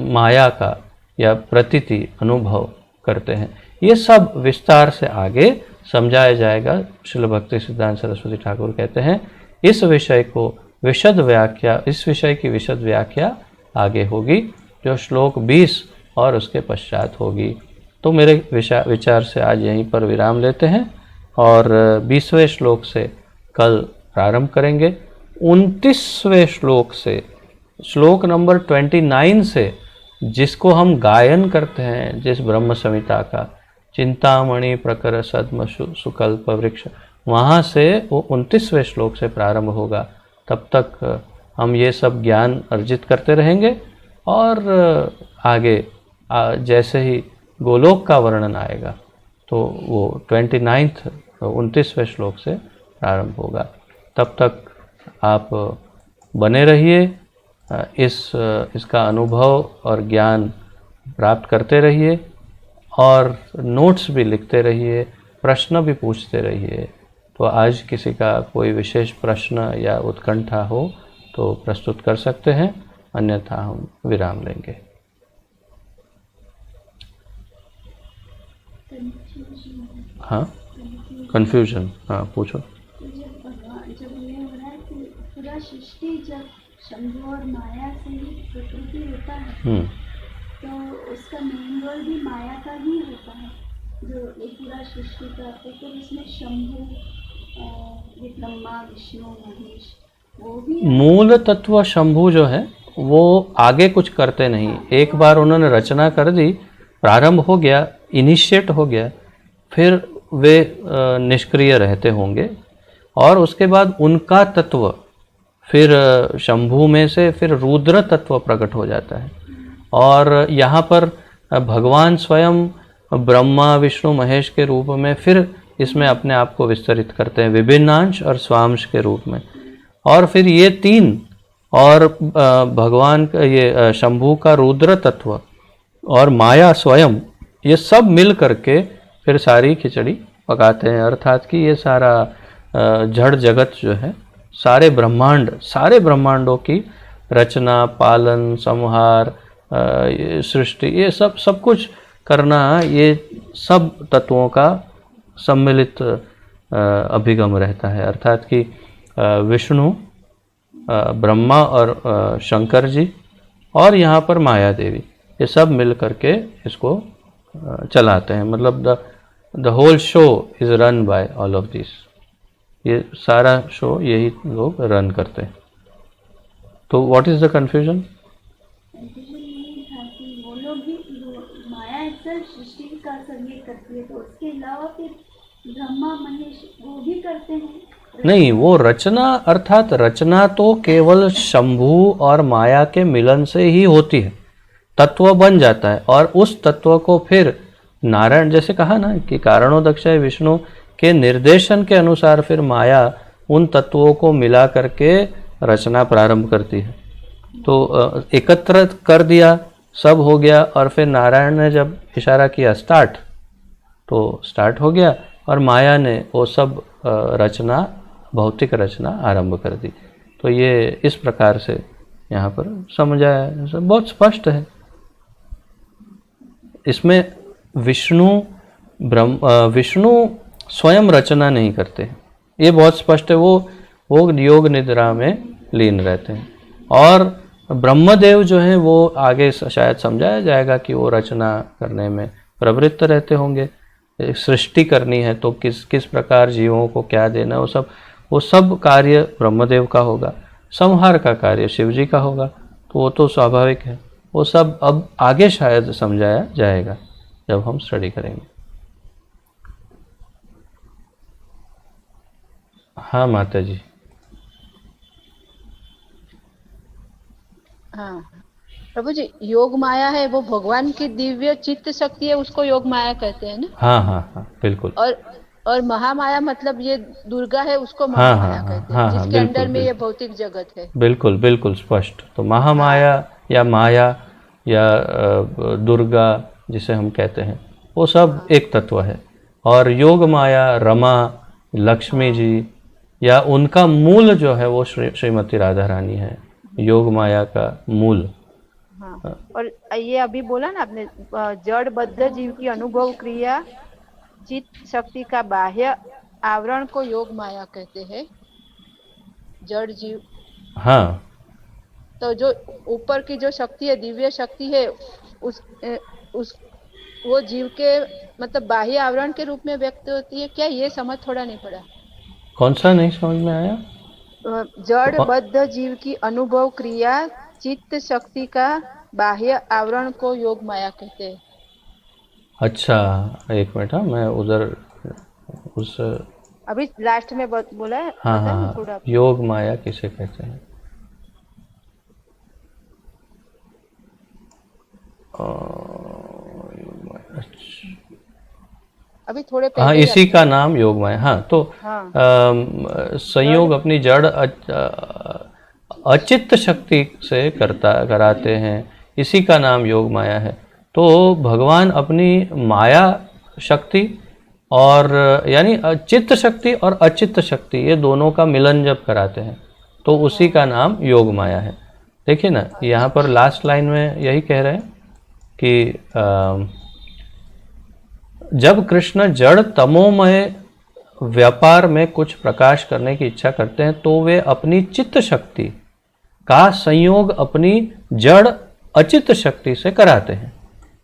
Speaker 1: माया का या प्रतीति अनुभव करते हैं। ये सब विस्तार से आगे समझाया जाएगा। श्रील भक्ति सिद्धांत सरस्वती ठाकुर कहते हैं इस विषय को विशद व्याख्या, इस विषय की विशद व्याख्या आगे होगी, जो श्लोक 20 और उसके पश्चात होगी। तो मेरे विचार से आज यहीं पर विराम लेते हैं और 20वें श्लोक से कल प्रारंभ करेंगे। 29वें श्लोक से, श्लोक नंबर 29 से, जिसको हम गायन करते हैं, जिस ब्रह्म संहिता का चिंतामणि प्रकर सद्म सुकल्प वृक्ष, वहाँ से वो 29वें श्लोक से प्रारंभ होगा। तब तक हम ये सब ज्ञान अर्जित करते रहेंगे और आगे जैसे ही गोलोक का वर्णन आएगा तो वो 29वें श्लोक से प्रारंभ होगा। तब तक आप बने रहिए, इसका अनुभव और ज्ञान प्राप्त करते रहिए और नोट्स भी लिखते रहिए, प्रश्न भी पूछते रहिए। तो आज किसी का कोई विशेष प्रश्न या उत्कंठा हो तो प्रस्तुत कर सकते हैं, अन्यथा हम विराम लेंगे। हाँ, कन्फ्यूजन, हाँ पूछो।
Speaker 2: जब ये हो रहा है कि पूरा सृष्टि जब शंभु और माया से ही प्रकृति होता है, तो उसका मेन रोल भी माया का ही होता है, जो ये पूरा सृष्टि का। तो फिर इसमें शंभु, ब्रह्मा, विष्णु, महेश, वो भी
Speaker 1: मूल तत्व शंभु जो है वो आगे कुछ करते नहीं। एक बार उन्होंने रचना कर दी, प्रारंभ हो गया, इनिशिएट हो गया, फिर वे निष्क्रिय रहते होंगे और उसके बाद उनका तत्व फिर शंभु में से फिर रुद्र तत्व प्रकट हो जाता है। और यहाँ पर भगवान स्वयं ब्रह्मा, विष्णु, महेश के रूप में फिर इसमें अपने आप को विस्तरित करते हैं, विभिन्नांश और स्वांश के रूप में। और फिर ये तीन और भगवान का ये शंभु का रुद्र तत्व और माया स्वयं, ये सब मिल करके फिर सारी खिचड़ी पकाते हैं। अर्थात कि ये सारा जड़ जगत जो है, सारे ब्रह्मांडों की रचना, पालन, संहार, सृष्टि, ये सब कुछ करना, ये सब तत्वों का सम्मिलित अभिगम रहता है। अर्थात कि विष्णु, ब्रह्मा और शंकर जी और यहाँ पर माया देवी, ये सब मिल करके इसको चलाते हैं। मतलब the whole show is run by all of this, ये सारा शो यही लोग रन करते हैं। तो व्हाट इज़ द कन्फ्यूजन?
Speaker 2: वो लोग भी माया सृष्टि का सब ये करती है, तो उसके अलावा फिर ब्रह्मा, महेश वो भी करते हैं?
Speaker 1: नहीं, वो रचना, अर्थात रचना तो केवल शंभु और माया के मिलन से ही होती है, तत्व बन जाता है और उस तत्व को फिर नारायण, जैसे कहा ना कि कारणोदक्षय विष्णु के निर्देशन के अनुसार फिर माया उन तत्वों को मिला करके रचना प्रारंभ करती है। तो एकत्र कर दिया, सब हो गया और फिर नारायण ने जब इशारा किया स्टार्ट, तो स्टार्ट हो गया और माया ने वो सब रचना, भौतिक रचना आरंभ कर दी। तो ये इस प्रकार से यहाँ पर समझाया है, सब बहुत स्पष्ट है। इसमें विष्णु स्वयं रचना नहीं करते हैं, ये बहुत स्पष्ट है। वो योग निद्रा में लीन रहते हैं। और ब्रह्मदेव जो हैं वो आगे शायद समझाया जाएगा कि वो रचना करने में प्रवृत्त रहते होंगे। सृष्टि करनी है तो किस प्रकार जीवों को क्या देना, वो सब कार्य ब्रह्मदेव का होगा। संहार का कार्य शिव जी का होगा, तो वो तो स्वाभाविक है। वो सब अब आगे शायद समझाया जाएगा जब हम स्टडी करेंगे। हाँ माता जी।
Speaker 3: हाँ प्रभु जी, योग माया है वो भगवान की दिव्य चित्त शक्ति है, उसको योग माया कहते हैं ना।
Speaker 1: हाँ हाँ हाँ बिल्कुल।
Speaker 3: और महामाया मतलब ये दुर्गा है, उसको
Speaker 1: हाँ हाँ
Speaker 3: महामाया
Speaker 1: हाँ
Speaker 3: कहते हैं,
Speaker 1: हाँ हाँ
Speaker 3: जिसके अंदर
Speaker 1: बिल्कुल
Speaker 3: में ये
Speaker 1: बिल्कुल
Speaker 3: भौतिक जगत है।
Speaker 1: बिल्कुल बिल्कुल स्पष्ट। तो महामाया या माया या दुर्गा जिसे हम कहते हैं, वो सब एक तत्व है। और योग माया, रमा, लक्ष्मी जी, या उनका मूल जो है वो श्रीमती राधा रानी है, योग माया का मूल।
Speaker 3: हाँ, और ये अभी बोला ना आपने, जड़ बद्ध जीव की अनुभव क्रिया चित्त शक्ति का बाह्य आवरण को योग माया कहते हैं। जड़ जीव,
Speaker 1: हाँ
Speaker 3: तो जो ऊपर की जो शक्ति है, दिव्य शक्ति है, उस वो जीव के मतलब बाह्य आवरण के रूप में व्यक्त होती है क्या? ये समझ थोड़ा नहीं पड़ा।
Speaker 1: कौन सा नहीं समझ में आया?
Speaker 3: जड़ बद्ध जीव की अनुभव क्रिया चित्त शक्ति का बाह्य आवरण को योग माया कहते हैं।
Speaker 1: अच्छा एक मिनट, हाँ मैं उधर उस
Speaker 3: अभी लास्ट में बोला है।
Speaker 1: हाँ हाँ हाँ, योग माया किसे कहते हैं?
Speaker 3: अभी थोड़े
Speaker 1: हाँ
Speaker 3: पहले
Speaker 1: इसी का नाम योग माया। हाँ तो
Speaker 3: हाँ।
Speaker 1: संयोग अपनी जड़ अचित्त शक्ति से कराते हैं, इसी का नाम योग माया है। तो भगवान अपनी माया शक्ति और यानी चित्त शक्ति और अचित्त शक्ति, ये दोनों का मिलन जब कराते हैं तो उसी का नाम योग माया है। देखिए ना, यहाँ पर लास्ट लाइन में यही कह रहे हैं कि जब कृष्ण जड़ तमोमय व्यापार में कुछ प्रकाश करने की इच्छा करते हैं तो वे अपनी चित्त शक्ति का संयोग अपनी जड़ अचित्त शक्ति से कराते हैं,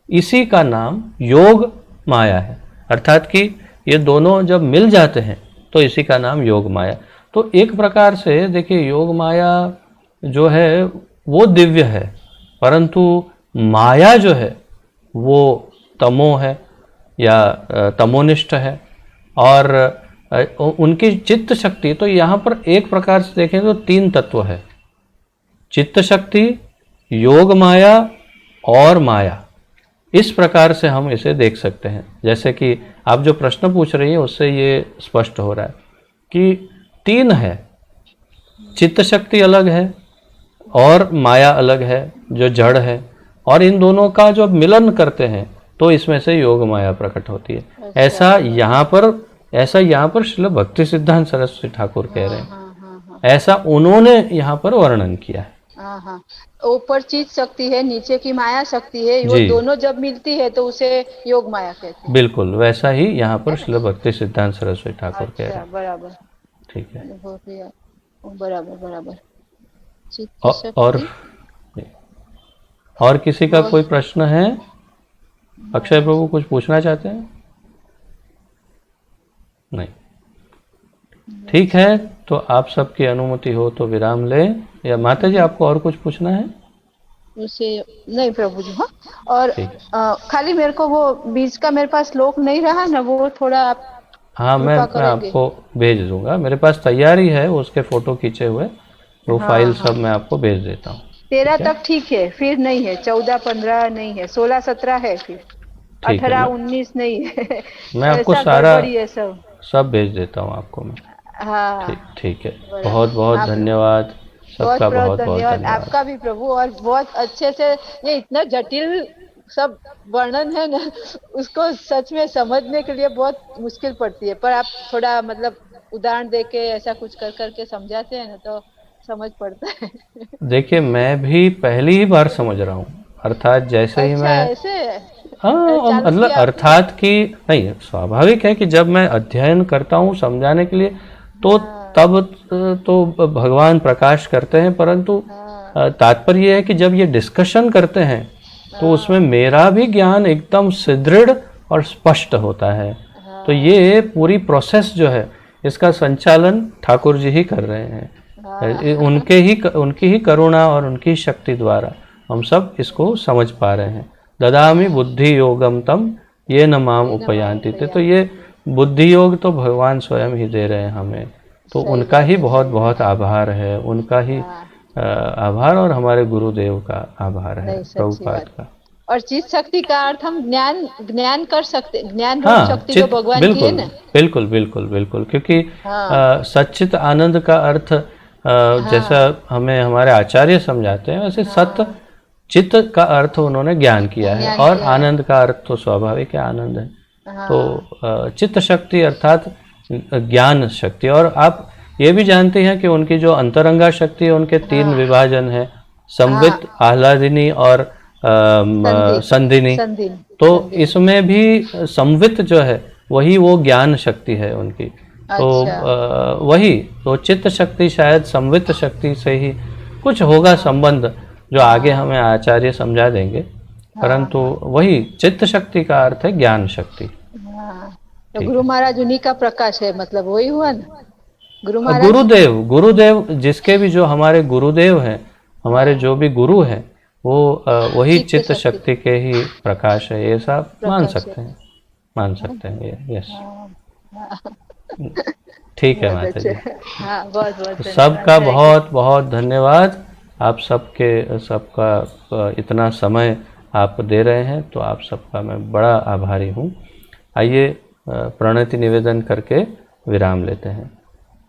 Speaker 1: इसी का नाम योग माया है। अर्थात कि ये दोनों जब मिल जाते हैं तो इसी का नाम योग माया। तो एक प्रकार से देखिए, योग माया जो है वो दिव्य है, परंतु माया जो है वो तमो है या तमोनिष्ठ है। और उनकी चित्त शक्ति, तो यहाँ पर एक प्रकार से देखें तो तीन तत्व है, चित्त शक्ति, योग माया और माया। इस प्रकार से हम इसे देख सकते हैं। जैसे कि आप जो प्रश्न पूछ रही हैं उससे ये स्पष्ट हो रहा है कि तीन है, चित्त शक्ति अलग है और माया अलग है जो जड़ है, और इन दोनों का जो मिलन करते हैं तो इसमें से योग माया प्रकट होती है। ऐसा यहाँ पर श्रील भक्ति सिद्धांत सरस्वती ठाकुर कह रहे हैं, ऐसा उन्होंने यहाँ पर वर्णन किया है।
Speaker 3: ऊपर चित्त शक्ति है, नीचे की माया शक्ति है, वो दोनों जब मिलती है तो उसे योग माया कहते हैं। बिल्कुल
Speaker 1: वैसा ही यहाँ पर श्रील भक्ति सिद्धांत सरस्वती ठाकुर कह रहे हैं।
Speaker 3: बराबर,
Speaker 1: ठीक है।
Speaker 3: बराबर।
Speaker 1: और किसी का कोई प्रश्न है? अक्षय प्रभु कुछ पूछना चाहते हैं? नहीं, ठीक है। तो आप सबकी अनुमति हो तो विराम लें, या माता जी आपको और कुछ पूछना है?
Speaker 3: उसे नहीं प्रभु जी। हाँ, और खाली मेरे को वो बीच का मेरे पास श्लोक नहीं रहा ना, वो थोड़ा आप
Speaker 1: हाँ मैं आपको भेज दूंगा, मेरे पास तैयारी है, उसके फोटो खींचे हुए प्रोफाइल सब मैं आपको भेज देता हूँ।
Speaker 3: 13 तक ठीक है, फिर नहीं है, 14 15 नहीं है, 16 17 है, फिर 18 19 नहीं है।
Speaker 1: मैं आपको सारा सब भेज देता हूँ आपको मैं।
Speaker 3: हाँ
Speaker 1: ठीक है। बहुत बहुत धन्यवाद सबका, बहुत धन्यवाद
Speaker 3: आपका भी प्रभु। और बहुत अच्छे से, ये इतना जटिल सब वर्णन है ना, उसको सच में समझने के लिए बहुत मुश्किल पड़ती है, पर आप थोड़ा मतलब उदाहरण देके ऐसा कुछ कर करके समझाते हैं ना, तो समझ पड़ता है।
Speaker 1: देखिए, मैं भी पहली ही बार समझ रहा हूँ, अर्थात जैसे ही
Speaker 3: अच्छा,
Speaker 1: मैं,
Speaker 3: ऐसे
Speaker 1: हाँ
Speaker 3: चालू
Speaker 1: मतलब
Speaker 3: किया आपने?
Speaker 1: अर्थात कि नहीं, स्वाभाविक है कि जब मैं अध्ययन करता हूँ समझाने के लिए, तो
Speaker 3: हाँ
Speaker 1: तब तो भगवान प्रकाश करते हैं, परंतु
Speaker 3: हाँ
Speaker 1: तात्पर्य ये है कि जब ये डिस्कशन करते हैं तो उसमें
Speaker 3: हाँ
Speaker 1: मेरा भी ज्ञान एकदम सुदृढ़ और स्पष्ट होता है। तो
Speaker 3: हाँ
Speaker 1: ये पूरी प्रोसेस जो है, इसका संचालन ठाकुर जी ही कर रहे हैं।
Speaker 3: हाँ
Speaker 1: उनकी ही करुणा और उनकी शक्ति द्वारा हम सब इसको समझ पा रहे हैं। ददामि बुद्धि योगम तम ये न माम
Speaker 3: ये नमा
Speaker 1: उपयांति थे, तो ये
Speaker 3: उपयांति।
Speaker 1: बुद्धि योग तो भगवान स्वयं ही दे रहे हैं हमें। तो
Speaker 3: सही
Speaker 1: उनका
Speaker 3: बात
Speaker 1: ही
Speaker 3: है,
Speaker 1: बहुत
Speaker 3: सही
Speaker 1: बहुत
Speaker 3: बात
Speaker 1: आभार है, उनका ही
Speaker 3: हाँ
Speaker 1: आभार, और हमारे गुरुदेव का आभार है,
Speaker 3: नहीं, सच्ची
Speaker 1: प्रभुपाद
Speaker 3: बात।
Speaker 1: का।
Speaker 3: और चित शक्ति का अर्थ हम ज्ञान ज्ञान कर सकते, ज्ञान रूप
Speaker 1: हाँ,
Speaker 3: शक्ति तो
Speaker 1: चित
Speaker 3: भगवान की है
Speaker 1: बिल्कुल
Speaker 3: ना।
Speaker 1: बिल्कुल बिल्कुल बिल्कुल, क्योंकि
Speaker 3: हाँ
Speaker 1: सच्चित आनंद का अर्थ जैसा
Speaker 3: हाँ
Speaker 1: हमें हमारे आचार्य समझाते हैं, वैसे सत
Speaker 3: हाँ
Speaker 1: चित्त का अर्थ उन्होंने ज्ञान किया है,
Speaker 3: ज्ञान
Speaker 1: और
Speaker 3: किया है।
Speaker 1: आनंद का अर्थ तो स्वाभाविक है, आनंद है। तो
Speaker 3: हाँ
Speaker 1: चित्त शक्ति अर्थात ज्ञान शक्ति। और आप ये भी जानते हैं कि उनकी जो अंतरंगा शक्ति है, उनके तीन
Speaker 3: हाँ
Speaker 1: विभाजन है,
Speaker 3: हाँ
Speaker 1: संवित, आह्लादिनी और
Speaker 3: संधि
Speaker 1: संधिनी।
Speaker 3: संधि
Speaker 1: तो
Speaker 3: संधिनी।
Speaker 1: इसमें भी संवित जो है वही वो ज्ञान शक्ति है उनकी। तो
Speaker 3: अच्छा
Speaker 1: वही तो चित्त शक्ति शायद संवित शक्ति से ही कुछ होगा संबंध, जो आगे हमें आचार्य समझा देंगे,
Speaker 3: हाँ
Speaker 1: परंतु
Speaker 3: हाँ
Speaker 1: वही चित्त शक्ति का अर्थ है ज्ञान शक्ति।
Speaker 3: हाँ। तो
Speaker 1: ठीक
Speaker 3: गुरु महाराज उन्हीं का प्रकाश है, मतलब वही हुआ ना गुरु
Speaker 1: है।
Speaker 3: महाराज।
Speaker 1: गुरुदेव, गुरुदेव जिसके भी, जो हमारे गुरुदेव हैं, हमारे
Speaker 3: हाँ
Speaker 1: जो भी गुरु हैं, वो वही
Speaker 3: चित्त
Speaker 1: चित्त
Speaker 3: शक्ति
Speaker 1: शक्ति के ही प्रकाश है, ये सब मान
Speaker 3: प्रकाश है।
Speaker 1: सकते हैं, मान सकते हैं ये। यस,
Speaker 3: हाँ हाँ
Speaker 1: ठीक है
Speaker 3: बहुत
Speaker 1: माता जी।
Speaker 3: अच्छा। हाँ बहुत बहुत
Speaker 1: तो
Speaker 3: धन्यवाद,
Speaker 1: सबका
Speaker 3: जय गुरु।
Speaker 1: बहुत बहुत धन्यवाद। आप सबका इतना समय आप दे रहे हैं, तो आप सबका मैं बड़ा आभारी हूँ। आइए प्रणति निवेदन करके विराम लेते हैं।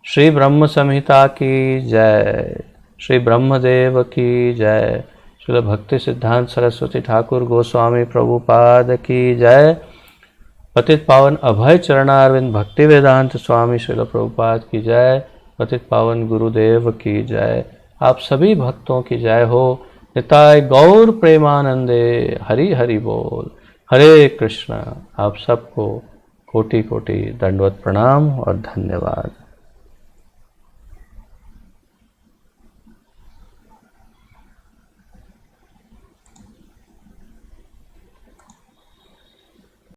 Speaker 1: श्री ब्रह्म संहिता की जय, श्री ब्रह्मदेव की जय, श्री भक्ति सिद्धांत सरस्वती ठाकुर गोस्वामी प्रभुपाद की जय, पतित पावन अभय चरणारविंद भक्ति वेदांत स्वामी श्रील प्रभुपाद की जय, पतित पावन गुरुदेव की जय, आप सभी भक्तों की जय हो। निताय गौर प्रेमानंदे, हरि हरि बोल, हरे कृष्ण। आप सबको कोटि कोटि दंडवत प्रणाम और धन्यवाद।